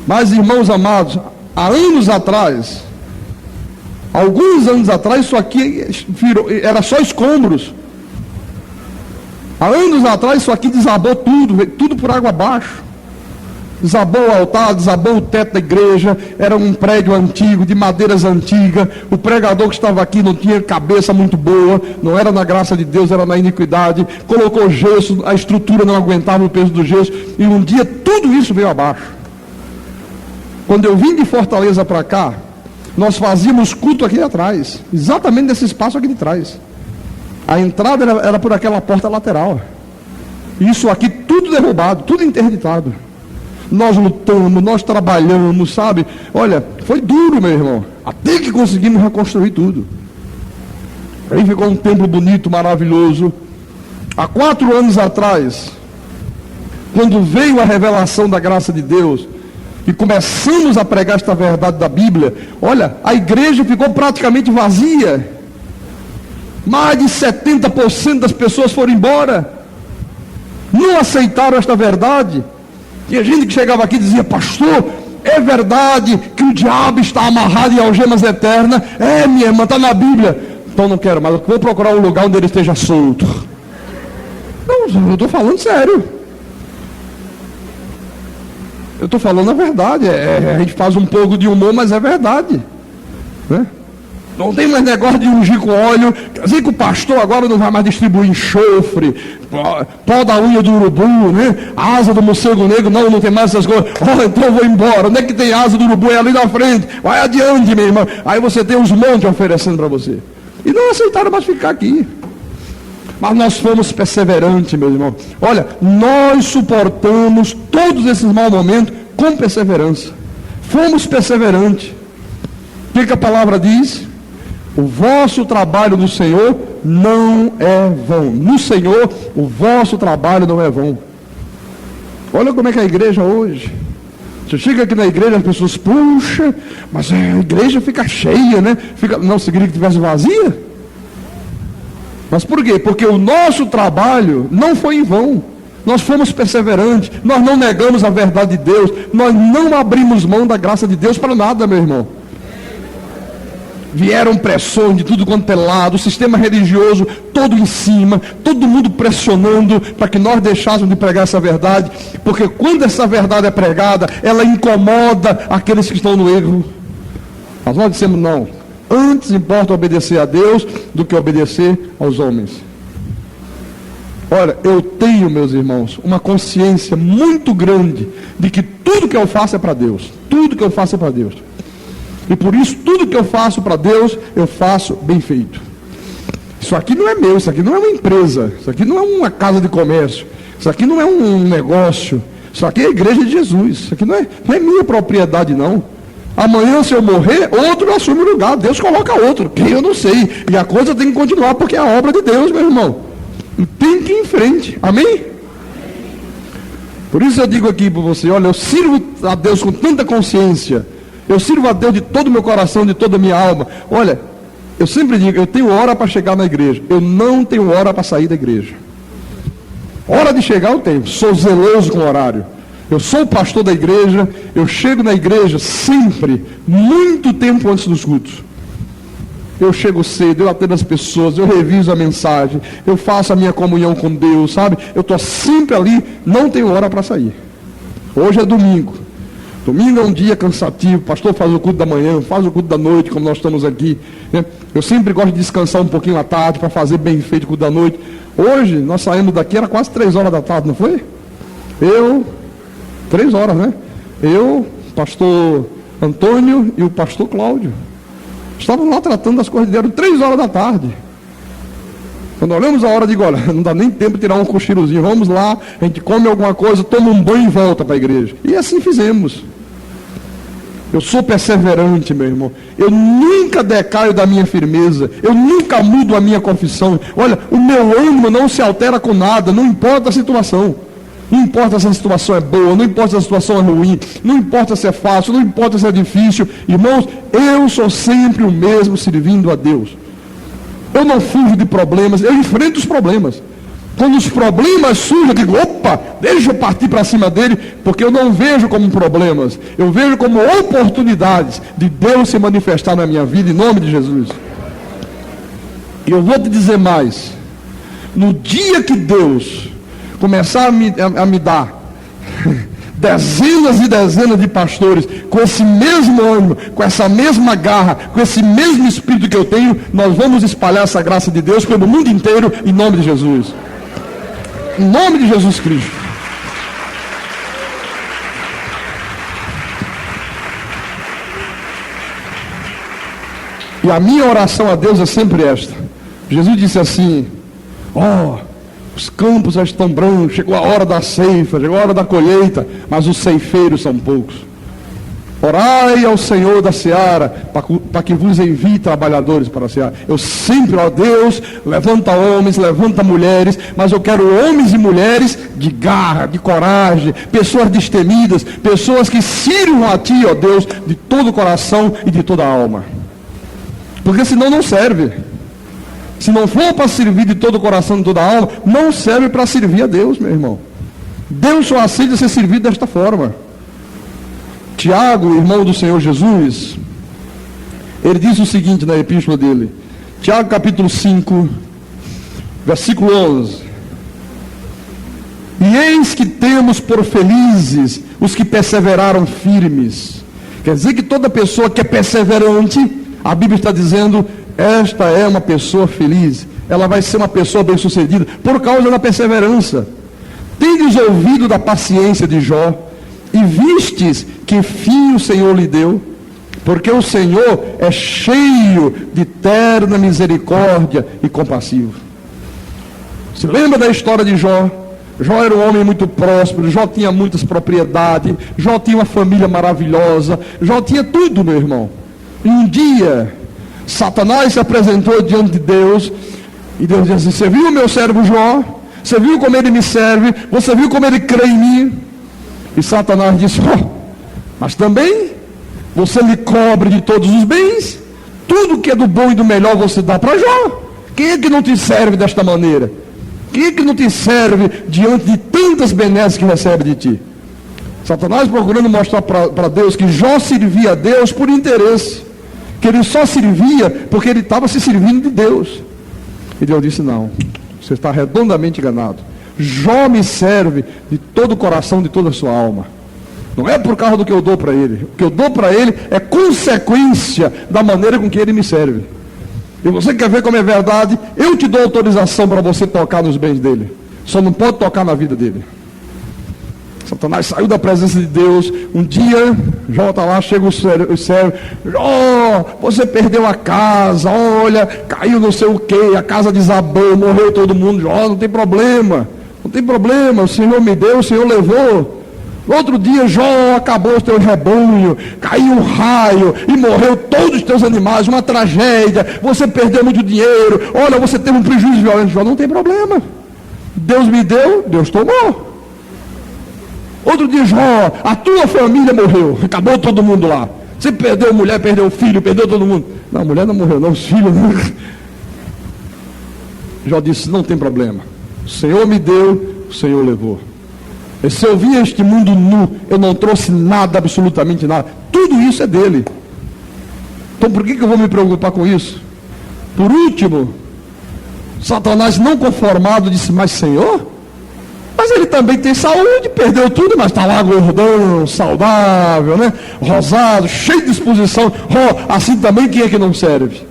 Mas, irmãos amados, há anos atrás, alguns anos atrás, isso aqui era só escombros. Há anos atrás, isso aqui desabou tudo por água abaixo. Desabou o altar, desabou o teto da igreja. Era um prédio antigo, de madeiras antigas. O pregador que estava aqui não tinha cabeça muito boa, não era na graça de Deus, era na iniquidade. Colocou gesso, a estrutura não aguentava o peso do gesso. E um dia tudo isso veio abaixo. Quando eu vim de Fortaleza para cá, nós fazíamos culto aqui atrás, exatamente nesse espaço aqui de trás. A entrada era por aquela porta lateral. Isso aqui tudo derrubado, tudo interditado. Nós lutamos, nós trabalhamos, sabe? Olha, foi duro, meu irmão, até que conseguimos reconstruir tudo. Aí ficou um templo bonito, maravilhoso. Há 4 anos atrás, quando veio a revelação da graça de Deus, e começamos a pregar esta verdade da Bíblia, olha, a igreja ficou praticamente vazia. Mais de 70% das pessoas foram embora. Não aceitaram esta verdade. E a gente que chegava aqui dizia, pastor, é verdade que o diabo está amarrado em algemas eternas? É, minha irmã, está na Bíblia. Então não quero mais, eu vou procurar um lugar onde ele esteja solto. Não, eu estou falando sério. Eu estou falando a verdade. A gente faz um pouco de humor, mas é verdade, né? Não tem mais negócio de ungir com óleo. Quer dizer que o pastor agora não vai mais distribuir enxofre, pó da unha do urubu, né? Asa do morcego negro, não tem mais essas coisas. Então eu vou embora. Onde é que tem asa do urubu? É ali na frente. Vai adiante, meu irmão. Aí você tem uns montes oferecendo para você. E não aceitaram mais ficar aqui. Mas nós fomos perseverantes, meu irmão. Olha, nós suportamos todos esses maus momentos com perseverança. Fomos perseverantes. O que a palavra diz? O vosso trabalho no Senhor não é vão. No Senhor, o vosso trabalho não é vão. Olha como é que é a igreja hoje. Você chega aqui na igreja, as pessoas, puxa, mas a igreja fica cheia, né? Não, você queria que estivesse vazia? Mas por quê? Porque o nosso trabalho não foi em vão. nós fomos perseverantes, nós não negamos a verdade de Deus, nós não abrimos mão da graça de Deus para nada, meu irmão. Vieram pressões de tudo quanto é lado, o sistema religioso todo em cima, todo mundo pressionando para que nós deixássemos de pregar essa verdade, porque quando essa verdade é pregada, ela incomoda aqueles que estão no erro. Mas nós dissemos não, antes importa obedecer a Deus do que obedecer aos homens. Olha, eu tenho, meus irmãos, uma consciência muito grande de que tudo que eu faço é para Deus, tudo que eu faço é para Deus. E por isso, tudo que eu faço para Deus, eu faço bem feito. Isso aqui não é meu, isso aqui não é uma empresa, isso aqui não é uma casa de comércio, isso aqui não é um negócio, isso aqui é a igreja de Jesus, isso aqui não é minha propriedade, não. Amanhã, se eu morrer, outro assume o lugar, Deus coloca outro, quem eu não sei. E a coisa tem que continuar, porque é a obra de Deus, meu irmão. E tem que ir em frente, amém? Por isso eu digo aqui para você, olha, eu sirvo a Deus com tanta consciência, eu sirvo a Deus de todo o meu coração, de toda a minha alma. Olha, eu sempre digo, eu tenho hora para chegar na igreja, eu não tenho hora para sair da igreja. Hora de chegar eu tenho, sou zeloso com o horário. Eu sou o pastor da igreja, eu chego na igreja sempre, muito tempo antes dos cultos. Eu chego cedo, eu atendo as pessoas, eu reviso a mensagem, eu faço a minha comunhão com Deus, sabe? Eu estou sempre ali, não tenho hora para sair. Hoje é domingo. Domingo é um dia cansativo, o pastor faz o culto da manhã, faz o culto da noite, como nós estamos aqui, né? Eu sempre gosto de descansar um pouquinho à tarde, para fazer bem feito o culto da noite. Hoje, nós saímos daqui, era quase 3 horas da tarde, não foi? 3 horas, né? Eu, pastor Antônio e o pastor Cláudio. Estavam lá tratando das coisas, deram 3 horas da tarde. Quando olhamos a hora, digo, olha, não dá nem tempo de tirar um cochilozinho, vamos lá, a gente come alguma coisa, toma um banho e volta para a igreja. E assim fizemos. Eu sou perseverante, meu irmão. Eu nunca decaio da minha firmeza. Eu nunca mudo a minha confissão. Olha, o meu ânimo não se altera com nada, não importa a situação. Não importa se a situação é boa, não importa se a situação é ruim, não importa se é fácil, não importa se é difícil. Irmãos, eu sou sempre o mesmo servindo a Deus. Eu não fujo de problemas, eu enfrento os problemas. Quando os problemas surgem, eu digo, opa, deixa eu partir para cima dele, porque eu não vejo como problemas, eu vejo como oportunidades de Deus se manifestar na minha vida, em nome de Jesus. E eu vou te dizer mais, no dia que Deus começar a me dar dezenas e dezenas de pastores com esse mesmo ânimo, com essa mesma garra, com esse mesmo espírito que eu tenho, nós vamos espalhar essa graça de Deus pelo mundo inteiro, em nome de Jesus. Em nome de Jesus Cristo. E a minha oração a Deus é sempre esta. Jesus disse assim, os campos já estão brancos, chegou a hora da ceifa, chegou a hora da colheita, mas os ceifeiros são poucos. Orai ao Senhor da seara, para que vos envie trabalhadores para a seara. Eu sempre, ó Deus, levanta homens, levanta mulheres, mas eu quero homens e mulheres de garra, de coragem, pessoas destemidas, pessoas que sirvam a Ti, ó Deus, de todo o coração e de toda a alma. Porque senão não serve. Se não for para servir de todo o coração e de toda a alma, não serve para servir a Deus, meu irmão. Deus só aceita ser servido desta forma. Tiago, irmão do Senhor Jesus, ele diz o seguinte na epístola dele, Tiago capítulo 5, versículo 11: E eis que temos por felizes os que perseveraram firmes. Quer dizer que toda pessoa que é perseverante, a Bíblia está dizendo, esta é uma pessoa feliz, ela vai ser uma pessoa bem-sucedida, por causa da perseverança. Tendes ouvido da paciência de Jó, e vistes que fim o Senhor lhe deu, porque o Senhor é cheio de terna misericórdia e compassivo. Se lembra da história de Jó? Jó era um homem muito próspero, Jó tinha muitas propriedades, Jó tinha uma família maravilhosa, Jó tinha tudo, meu irmão. E um dia, Satanás se apresentou diante de Deus, e Deus disse assim, você viu o meu servo Jó? Você viu como ele me serve? Você viu como ele crê em mim? E Satanás disse, mas também você lhe cobre de todos os bens, tudo que é do bom e do melhor você dá para Jó. Quem é que não te serve desta maneira? Quem é que não te serve diante de tantas benesses que recebe de ti? Satanás procurando mostrar para Deus que Jó servia a Deus por interesse, que ele só servia porque ele estava se servindo de Deus. E Deus disse: não, você está redondamente enganado. Jó me serve de todo o coração, de toda a sua alma. Não é por causa do que eu dou para ele. O que eu dou para ele é consequência da maneira com que ele me serve. E você quer ver como é verdade? Eu te dou autorização para você tocar nos bens dele. Só não pode tocar na vida dele. Satanás saiu da presença de Deus. Um dia, Jó está lá, chega o servo: Jó, você perdeu a casa, olha, caiu não sei o que, a casa desabou, morreu todo mundo. Jó, não tem problema, não tem problema, o Senhor me deu, o Senhor levou. No outro dia, Jó, acabou o teu rebanho, caiu um raio e morreu todos os teus animais, uma tragédia, você perdeu muito dinheiro, olha, você teve um prejuízo violento. Jó, não tem problema, Deus me deu, Deus tomou. Outro dia, Jó, a tua família morreu, acabou todo mundo lá. Você perdeu a mulher, perdeu o filho, perdeu todo mundo. Não, a mulher não morreu, não, os filhos não. Jó disse: não tem problema, o Senhor me deu, o Senhor levou. E se eu vim a este mundo nu, eu não trouxe nada, absolutamente nada. Tudo isso é dele. Então por que eu vou me preocupar com isso? Por último, Satanás, não conformado, disse: mas Senhor, mas ele também tem saúde, perdeu tudo, mas está lá gordão, saudável, né? Rosado, cheio de disposição. Assim também, quem é que não serve?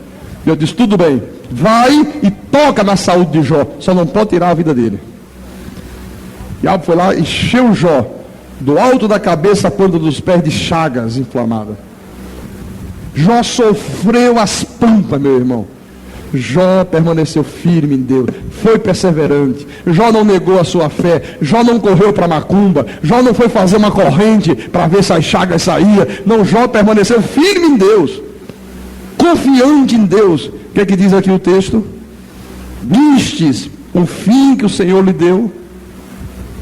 Eu disse: tudo bem, vai e toca na saúde de Jó, só não pode tirar a vida dele. O diabo foi lá, encheu Jó, do alto da cabeça à ponta dos pés, de chagas inflamadas. Jó sofreu as pampas, meu irmão. Jó permaneceu firme em Deus, foi perseverante. Jó não negou a sua fé, Jó não correu para macumba, Jó não foi fazer uma corrente para ver se as chagas saíam. Não, Jó permaneceu firme em Deus, confiante em Deus. O que é que diz aqui o texto? Vistes o fim que o Senhor lhe deu.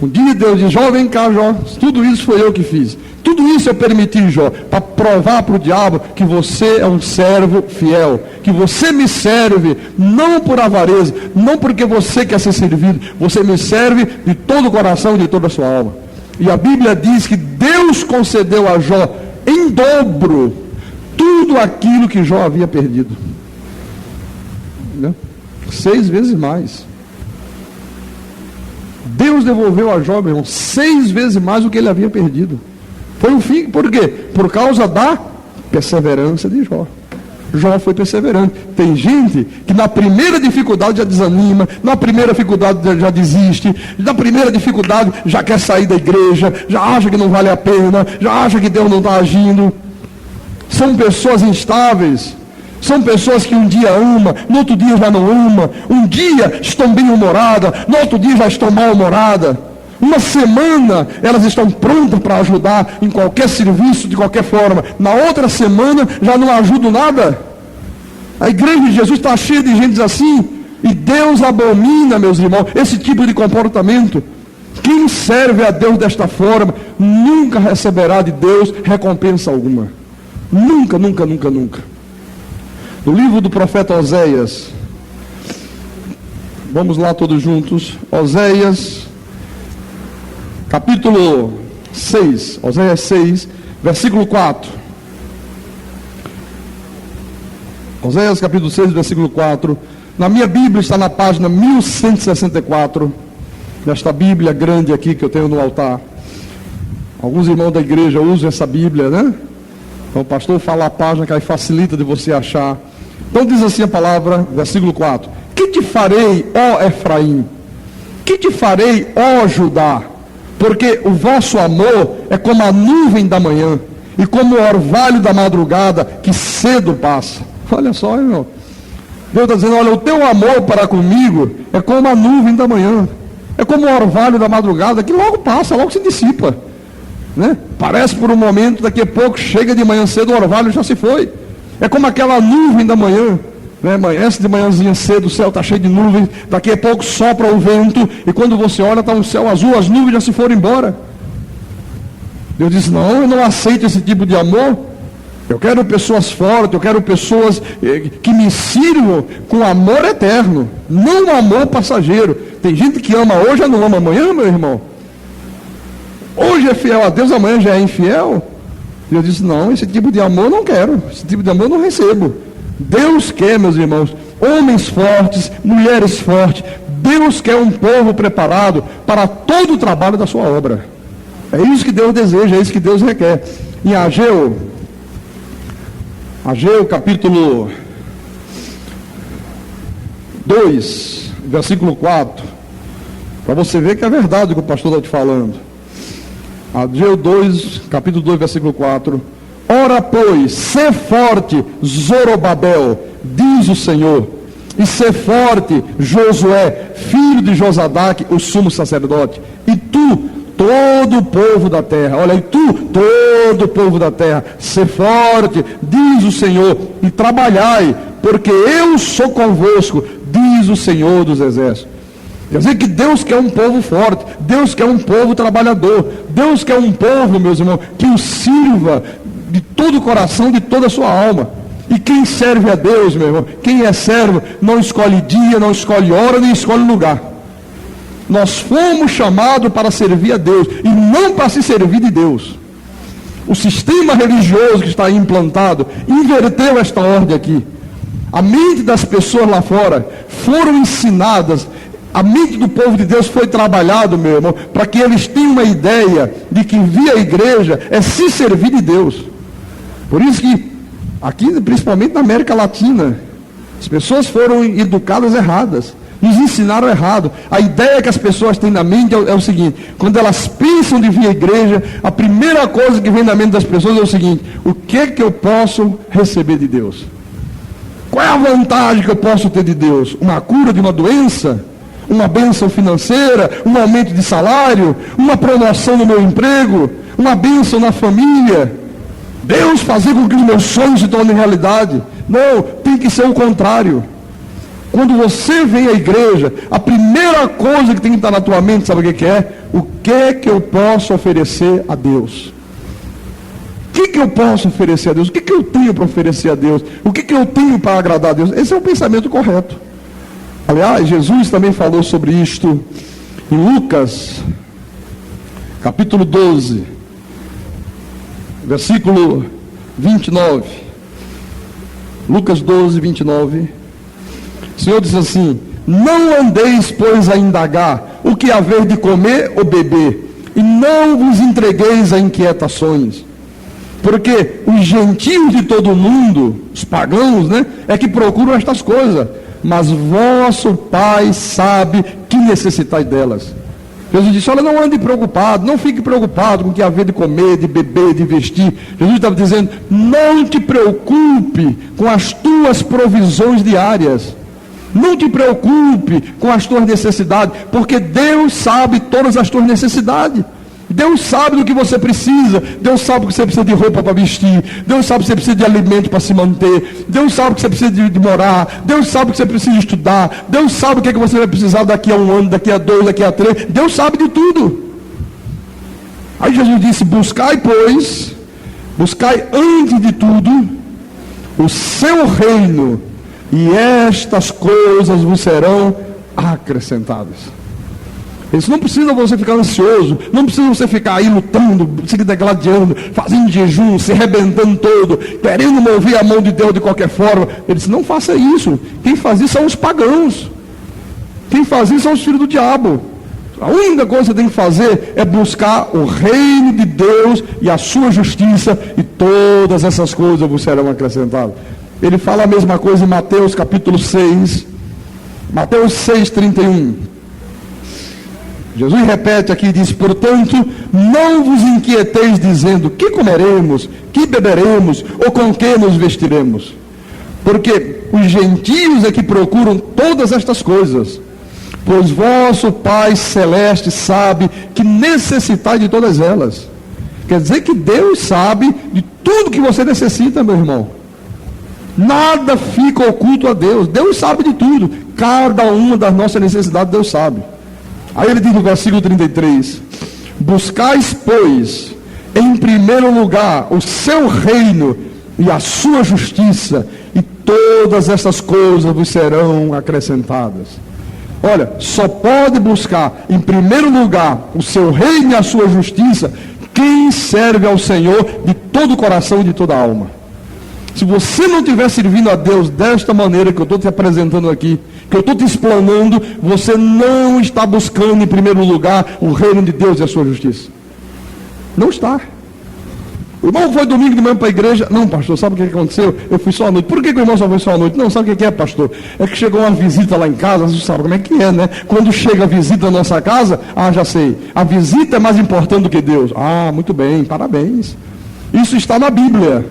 Um dia Deus diz: Jó, vem cá, Jó, tudo isso foi eu que fiz. Tudo isso eu permiti, Jó, para provar para o diabo que você é um servo fiel, que você me serve não por avareza, não porque você quer ser servido, você me serve de todo o coração e de toda a sua alma. E a Bíblia diz que Deus concedeu a Jó em dobro tudo aquilo que Jó havia perdido, né? 6 vezes mais. Deus devolveu a Jó, meu irmão, 6 vezes mais do que ele havia perdido. Foi o fim, por quê? Por causa da perseverança de Jó. Jó foi perseverante. Tem gente que na primeira dificuldade já desanima, na primeira dificuldade já desiste, na primeira dificuldade já quer sair da igreja, já acha que não vale a pena, já acha que Deus não está agindo. São pessoas instáveis. São pessoas que um dia ama, no outro dia já não ama. Um dia estão bem-humoradas, no outro dia já estão mal-humoradas. Uma semana elas estão prontas para ajudar em qualquer serviço, de qualquer forma. Na outra semana já não ajudam nada. A igreja de Jesus está cheia de gente assim. E Deus abomina, meus irmãos, esse tipo de comportamento. Quem serve a Deus desta forma nunca receberá de Deus recompensa alguma. Nunca, nunca, nunca, nunca. No livro do profeta Oséias, vamos lá todos juntos. Oséias, capítulo 6, Oséias 6, versículo 4. Oséias capítulo 6, versículo 4. Na minha Bíblia está na página 1164, nesta Bíblia grande aqui que eu tenho no altar. Alguns irmãos da igreja usam essa Bíblia, né? Então o pastor fala a página que aí facilita de você achar. Então diz assim a palavra, versículo 4: que te farei, ó Efraim? Que te farei, ó Judá? Porque o vosso amor é como a nuvem da manhã, e como o orvalho da madrugada, que cedo passa. Olha só, irmão. Deus está dizendo: olha, o teu amor para comigo é como a nuvem da manhã, é como o orvalho da madrugada, que logo passa, logo se dissipa, né? Parece por um momento, daqui a pouco chega de manhã cedo, o orvalho já se foi. É como aquela nuvem da manhã, né? Amanhece de manhãzinha cedo, o céu está cheio de nuvens, daqui a pouco sopra o vento, e quando você olha está um céu azul, as nuvens já se foram embora. Deus diz: não, eu não aceito esse tipo de amor. Eu quero pessoas fortes, eu quero pessoas que me sirvam com amor eterno, não amor passageiro. Tem gente que ama hoje e não ama amanhã, meu irmão. Hoje é fiel a Deus, amanhã já é infiel. E eu disse, não, esse tipo de amor eu não quero. Esse tipo de amor eu não recebo. Deus quer, meus irmãos, homens fortes, mulheres fortes. Deus quer um povo preparado para todo o trabalho da sua obra. É isso que Deus deseja, é isso que Deus requer. Em Ageu capítulo 2, versículo 4, para você ver que é verdade o que o pastor está te falando. Ageu 2, capítulo 2, versículo 4. Ora, pois, sê forte, Zorobabel, diz o Senhor, e sê forte, Josué, filho de Josadaque, o sumo sacerdote, e tu, todo o povo da terra, olha, e tu, todo o povo da terra, sê forte, diz o Senhor, e trabalhai, porque eu sou convosco, diz o Senhor dos exércitos. Quer dizer que Deus quer um povo forte, Deus quer um povo trabalhador, Deus quer um povo, meus irmãos, que o sirva de todo o coração, de toda a sua alma. E quem serve a Deus, meu irmão, quem é servo, não escolhe dia, não escolhe hora, nem escolhe lugar. Nós fomos chamados para servir a Deus, e não para se servir de Deus. O sistema religioso que está aí implantado, inverteu esta ordem aqui. A mente das pessoas lá fora foram ensinadas, a mente do povo de Deus foi trabalhado, meu irmão, para que eles tenham uma ideia de que vir à igreja é se servir de Deus. Por isso que, aqui, principalmente na América Latina, as pessoas foram educadas erradas, nos ensinaram errado. A ideia que as pessoas têm na mente é o seguinte: quando elas pensam de vir à igreja, a primeira coisa que vem na mente das pessoas é o seguinte: o que é que eu posso receber de Deus? Qual é a vantagem que eu posso ter de Deus? Uma cura de uma doença? Uma bênção financeira? Um aumento de salário? Uma promoção no meu emprego? Uma bênção na família? Deus fazer com que os meus sonhos se tornem realidade? Não, tem que ser o contrário. Quando você vem à igreja, a primeira coisa que tem que estar na tua mente, sabe o que é? O que é que eu posso oferecer a Deus? O que é que eu posso oferecer a Deus? O que é que eu tenho para oferecer a Deus? O que é que eu tenho para agradar a Deus? Esse é o pensamento correto. Aliás, Jesus também falou sobre isto em Lucas, capítulo 12, versículo 29. Lucas 12, 29. O Senhor diz assim: não andeis, pois, a indagar o que haver de comer ou beber, e não vos entregueis a inquietações. Porque os gentios de todo o mundo, os pagãos, é que procuram estas coisas, mas vosso Pai sabe que necessitais delas. Jesus disse: olha, não ande preocupado, não fique preocupado com o que haver de comer, de beber, de vestir. Jesus estava dizendo: não te preocupe com as tuas provisões diárias. Não te preocupe com as tuas necessidades, porque Deus sabe todas as tuas necessidades. Deus sabe do que você precisa. Deus sabe que você precisa de roupa para vestir. Deus sabe que você precisa de alimento para se manter. Deus sabe que você precisa de morar. Deus sabe que você precisa estudar. Deus sabe o que é que você vai precisar daqui a 1 ano, daqui a 2, daqui a 3. Deus sabe de tudo. Aí Jesus disse: buscai, pois, buscai antes de tudo o seu reino, e estas coisas vos serão acrescentadas. Isso não precisa você ficar ansioso, não precisa você ficar aí lutando, se degladiando, fazendo jejum, se arrebentando todo, querendo mover a mão de Deus de qualquer forma. Ele disse: não faça isso. Quem faz isso são os pagãos. Quem faz isso são os filhos do diabo. A única coisa que você tem que fazer é buscar o reino de Deus e a sua justiça, e todas essas coisas vos serão acrescentadas. Ele fala a mesma coisa em Mateus capítulo 6, Mateus 6, 31. Jesus repete aqui e diz: portanto, não vos inquieteis dizendo: que comeremos, que beberemos, ou com que nos vestiremos? Porque os gentios é que procuram todas estas coisas, pois vosso Pai Celeste sabe que necessitais de todas elas. Quer dizer que Deus sabe de tudo que você necessita, meu irmão. Nada fica oculto a Deus. Deus sabe de tudo. Cada uma das nossas necessidades Deus sabe. Aí ele diz no versículo 33: buscais, pois, em primeiro lugar o seu reino e a sua justiça, e todas essas coisas vos serão acrescentadas. Olha, só pode buscar em primeiro lugar o seu reino e a sua justiça quem serve ao Senhor de todo o coração e de toda a alma. Se você não estiver servindo a Deus desta maneira que eu estou te apresentando aqui, que eu estou te explanando, você não está buscando em primeiro lugar o reino de Deus e a sua justiça. Não está. O irmão foi domingo de manhã para a igreja. Não, pastor, sabe o que aconteceu? Eu fui só à noite. Por que o irmão só foi só à noite? Não, sabe o que é, pastor? É que chegou uma visita lá em casa. Você sabe como é que é, né? Quando chega a visita na nossa casa, já sei. A visita é mais importante do que Deus. Muito bem, parabéns. Isso está na Bíblia.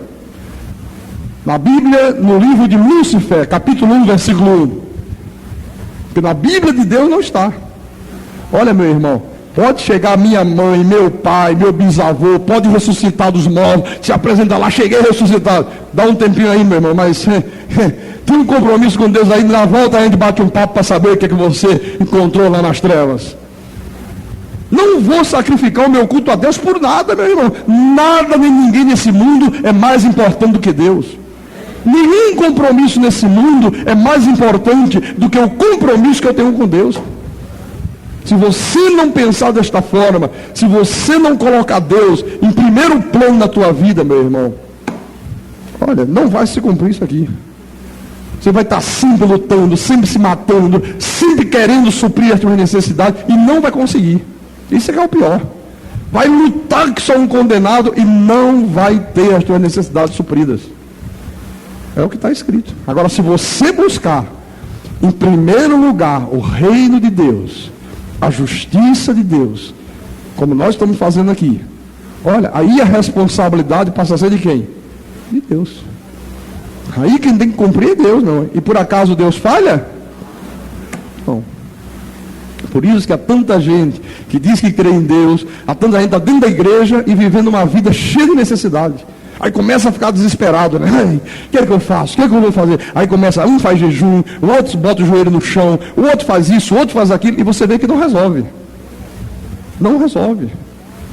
Na Bíblia, no livro de Lúcifer, capítulo 1, versículo 1. Porque na Bíblia de Deus não está. Olha, meu irmão. Pode chegar minha mãe, meu pai, meu bisavô, pode ressuscitar dos mortos, se apresentar lá, cheguei ressuscitado. Dá um tempinho aí, meu irmão, mas tem um compromisso com Deus aí, na volta a gente bate um papo para saber o que é que você encontrou lá nas trevas. Não vou sacrificar o meu culto a Deus por nada, meu irmão. Nada nem ninguém nesse mundo é mais importante do que Deus. Nenhum compromisso nesse mundo é mais importante do que o compromisso que eu tenho com Deus. Se você não pensar desta forma, se você não colocar Deus em primeiro plano na tua vida, meu irmão, olha, não vai se cumprir isso aqui. Você vai estar sempre lutando, sempre se matando, sempre querendo suprir as tuas necessidades e não vai conseguir. Isso é que é o pior. Vai lutar que só um condenado e não vai ter as tuas necessidades supridas. É o que está escrito. Agora, se você buscar em primeiro lugar o reino de Deus, a justiça de Deus, como nós estamos fazendo aqui, olha, aí a responsabilidade passa a ser de quem? De Deus. Aí quem tem que cumprir é Deus, não. E por acaso Deus falha? Não. Por isso que há tanta gente que diz que crê em Deus, há tanta gente dentro da igreja e vivendo uma vida cheia de necessidade. Aí começa a ficar desesperado, né? O que é que eu faço? O que é que eu vou fazer? Aí começa, um faz jejum, o outro bota o joelho no chão, o outro faz isso, o outro faz aquilo, e você vê que não resolve. Não resolve.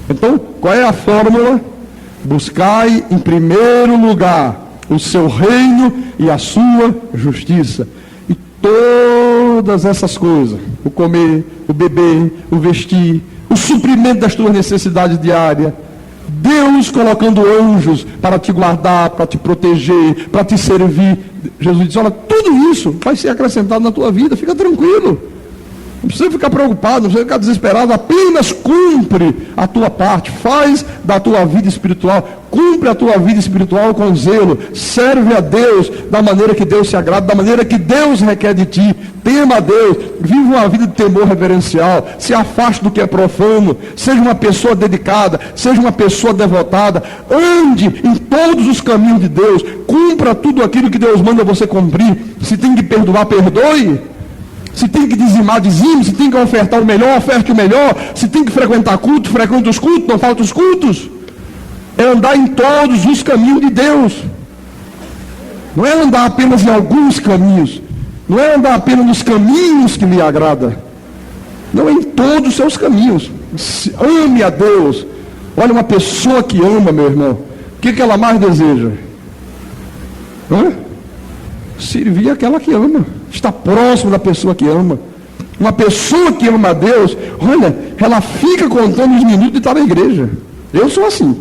Então, qual é a fórmula? Buscai em primeiro lugar o seu reino e a sua justiça. E todas essas coisas, o comer, o beber, o vestir, o suprimento das tuas necessidades diárias, Deus colocando anjos para te guardar, para te proteger, para te servir. Jesus disse, olha, tudo isso vai ser acrescentado na tua vida, fica tranquilo. Não precisa ficar preocupado, não precisa ficar desesperado, apenas cumpre a tua parte, faz da tua vida espiritual, cumpre a tua vida espiritual com zelo, serve a Deus da maneira que Deus se agrada, da maneira que Deus requer de ti, tema a Deus, vive uma vida de temor reverencial, se afaste do que é profano, seja uma pessoa dedicada, seja uma pessoa devotada, ande em todos os caminhos de Deus, cumpra tudo aquilo que Deus manda você cumprir, se tem que perdoar, perdoe. Se tem que dizimar, dizime. Se tem que ofertar o melhor, oferte o melhor. Se tem que frequentar culto, frequente os cultos, não falta os cultos. É andar em todos os caminhos de Deus. Não é andar apenas em alguns caminhos. Não é andar apenas nos caminhos que lhe agrada. Não é em todos os seus caminhos. Ame a Deus. Olha, uma pessoa que ama, meu irmão, o que ela mais deseja? Servir aquela que ama. Está próximo da pessoa que ama. Uma pessoa que ama a Deus, olha, ela fica contando os minutos de estar na igreja. Eu sou assim.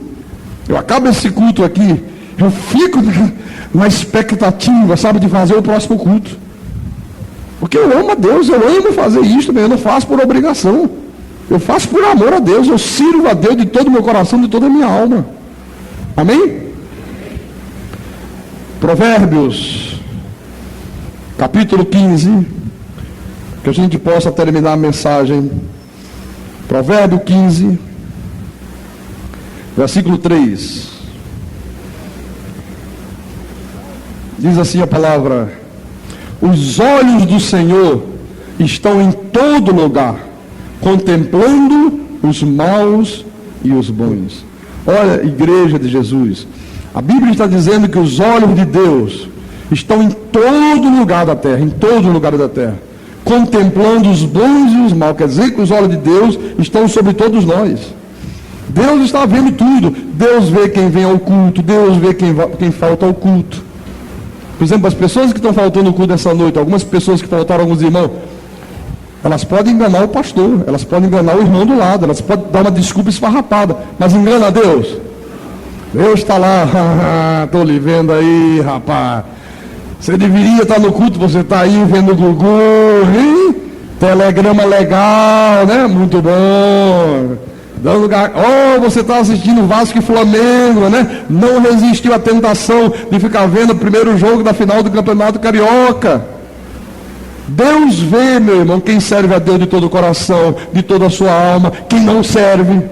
Eu acabo esse culto aqui, eu fico na expectativa, sabe, de fazer o próximo culto. Porque eu amo a Deus, eu amo fazer isso, eu não faço por obrigação. Eu faço por amor a Deus, eu sirvo a Deus de todo o meu coração, de toda a minha alma. Amém? Provérbios capítulo 15, que a gente possa terminar a mensagem. Provérbio 15, versículo 3. Diz assim a palavra: os olhos do Senhor estão em todo lugar, contemplando os maus e os bons. Olha, igreja de Jesus, a Bíblia está dizendo que os olhos de Deus estão em todo lugar da terra, em todo lugar da terra, contemplando os bons e os maus. Quer dizer que os olhos de Deus estão sobre todos nós. Deus está vendo tudo. Deus vê quem vem ao culto, Deus vê quem falta ao culto. Por exemplo, as pessoas que estão faltando ao culto essa noite, algumas pessoas que faltaram, alguns irmãos, Elas podem enganar o pastor, elas podem enganar o irmão do lado, elas podem dar uma desculpa esfarrapada, mas engana a Deus. Deus está lá, estou lhe vendo aí, rapaz. Você deveria estar no culto, você está aí vendo o Gugu, hein? Telegrama legal, né? Muito bom. Dando lugar. Oh, você está assistindo Vasco e Flamengo, né? Não resistiu à tentação de ficar vendo o primeiro jogo da final do Campeonato Carioca. Deus vê, meu irmão, quem serve a Deus de todo o coração, de toda a sua alma, quem não serve.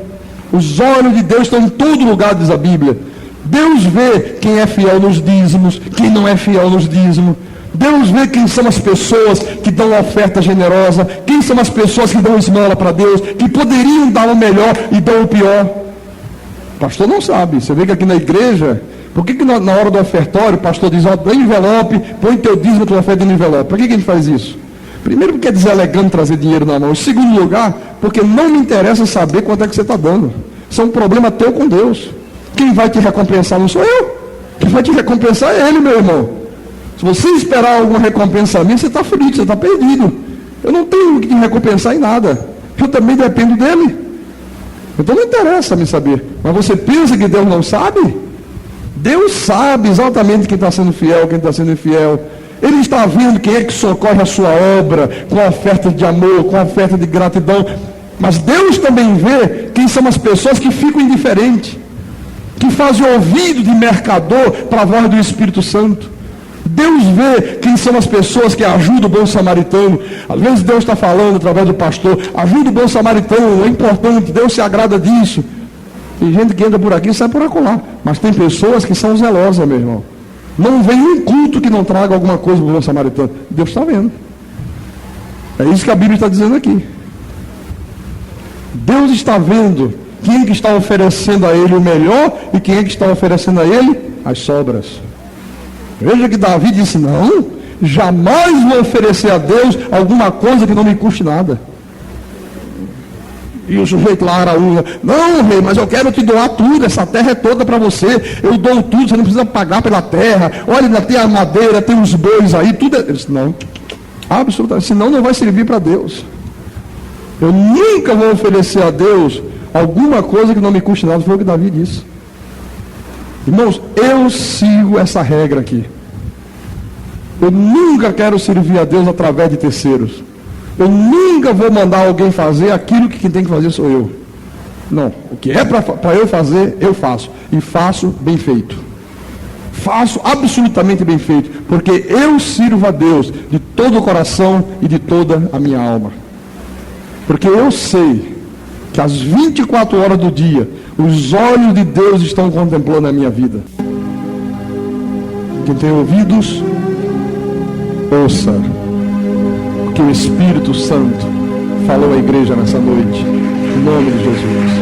Os olhos de Deus estão em todo lugar, diz a Bíblia. Deus vê quem é fiel nos dízimos, quem não é fiel nos dízimos. Deus vê quem são as pessoas que dão oferta generosa, quem são as pessoas que dão esmola para Deus, que poderiam dar o melhor e dão o pior. O pastor não sabe. Você vê que aqui na igreja, por que na hora do ofertório o pastor diz, ó, dá envelope, põe teu dízimo, tua oferta no envelope? Por que a gente faz isso? Primeiro porque é deselegante trazer dinheiro na mão. Em segundo lugar, porque não me interessa saber quanto é que você está dando. Isso é um problema teu com Deus. Quem vai te recompensar não sou eu. Quem vai te recompensar é Ele, meu irmão. Se você esperar alguma recompensa a mim, você está frito, você está perdido. Eu não tenho que te recompensar em nada. Eu também dependo dele. Então não interessa me saber. Mas você pensa que Deus não sabe? Deus sabe exatamente quem está sendo fiel, quem está sendo infiel. Ele está vendo quem é que socorre a sua obra, com a oferta de amor, com a oferta de gratidão. Mas Deus também vê quem são as pessoas que ficam indiferentes, que fazem ouvido de mercador para a voz do Espírito Santo. Deus vê quem são as pessoas que ajudam o bom samaritano. Às vezes Deus está falando através do pastor, ajuda o bom samaritano, é importante, Deus se agrada disso. Tem gente que entra por aqui e sai por acolá. Mas tem pessoas que são zelosas, meu irmão. Não vem um culto que não traga alguma coisa para o bom samaritano. Deus está vendo. É isso que a Bíblia está dizendo aqui. Deus está vendo quem é que está oferecendo a Ele o melhor e quem é que está oferecendo a Ele as sobras. Veja que Davi disse, não, jamais vou oferecer a Deus alguma coisa que não me custe nada. E o sujeito lá, Araúna, não, rei, mas eu quero te doar tudo, essa terra é toda para você, eu dou tudo, você não precisa pagar pela terra, olha, ainda tem a madeira, tem os bois aí, tudo é... Ele disse, não, absolutamente, senão não vai servir para Deus. Eu nunca vou oferecer a Deus alguma coisa que não me custe nada, foi o que Davi disse. Irmãos, eu sigo essa regra aqui. Eu nunca quero servir a Deus através de terceiros. Eu nunca vou mandar alguém fazer aquilo que quem tem que fazer sou eu. Não, o que é para eu fazer, eu faço. E faço bem feito. Faço absolutamente bem feito. Porque eu sirvo a Deus de todo o coração e de toda a minha alma. Porque eu sei que às 24 horas do dia, os olhos de Deus estão contemplando a minha vida. Quem tem ouvidos, ouça o que o Espírito Santo falou à igreja nessa noite. Em nome de Jesus.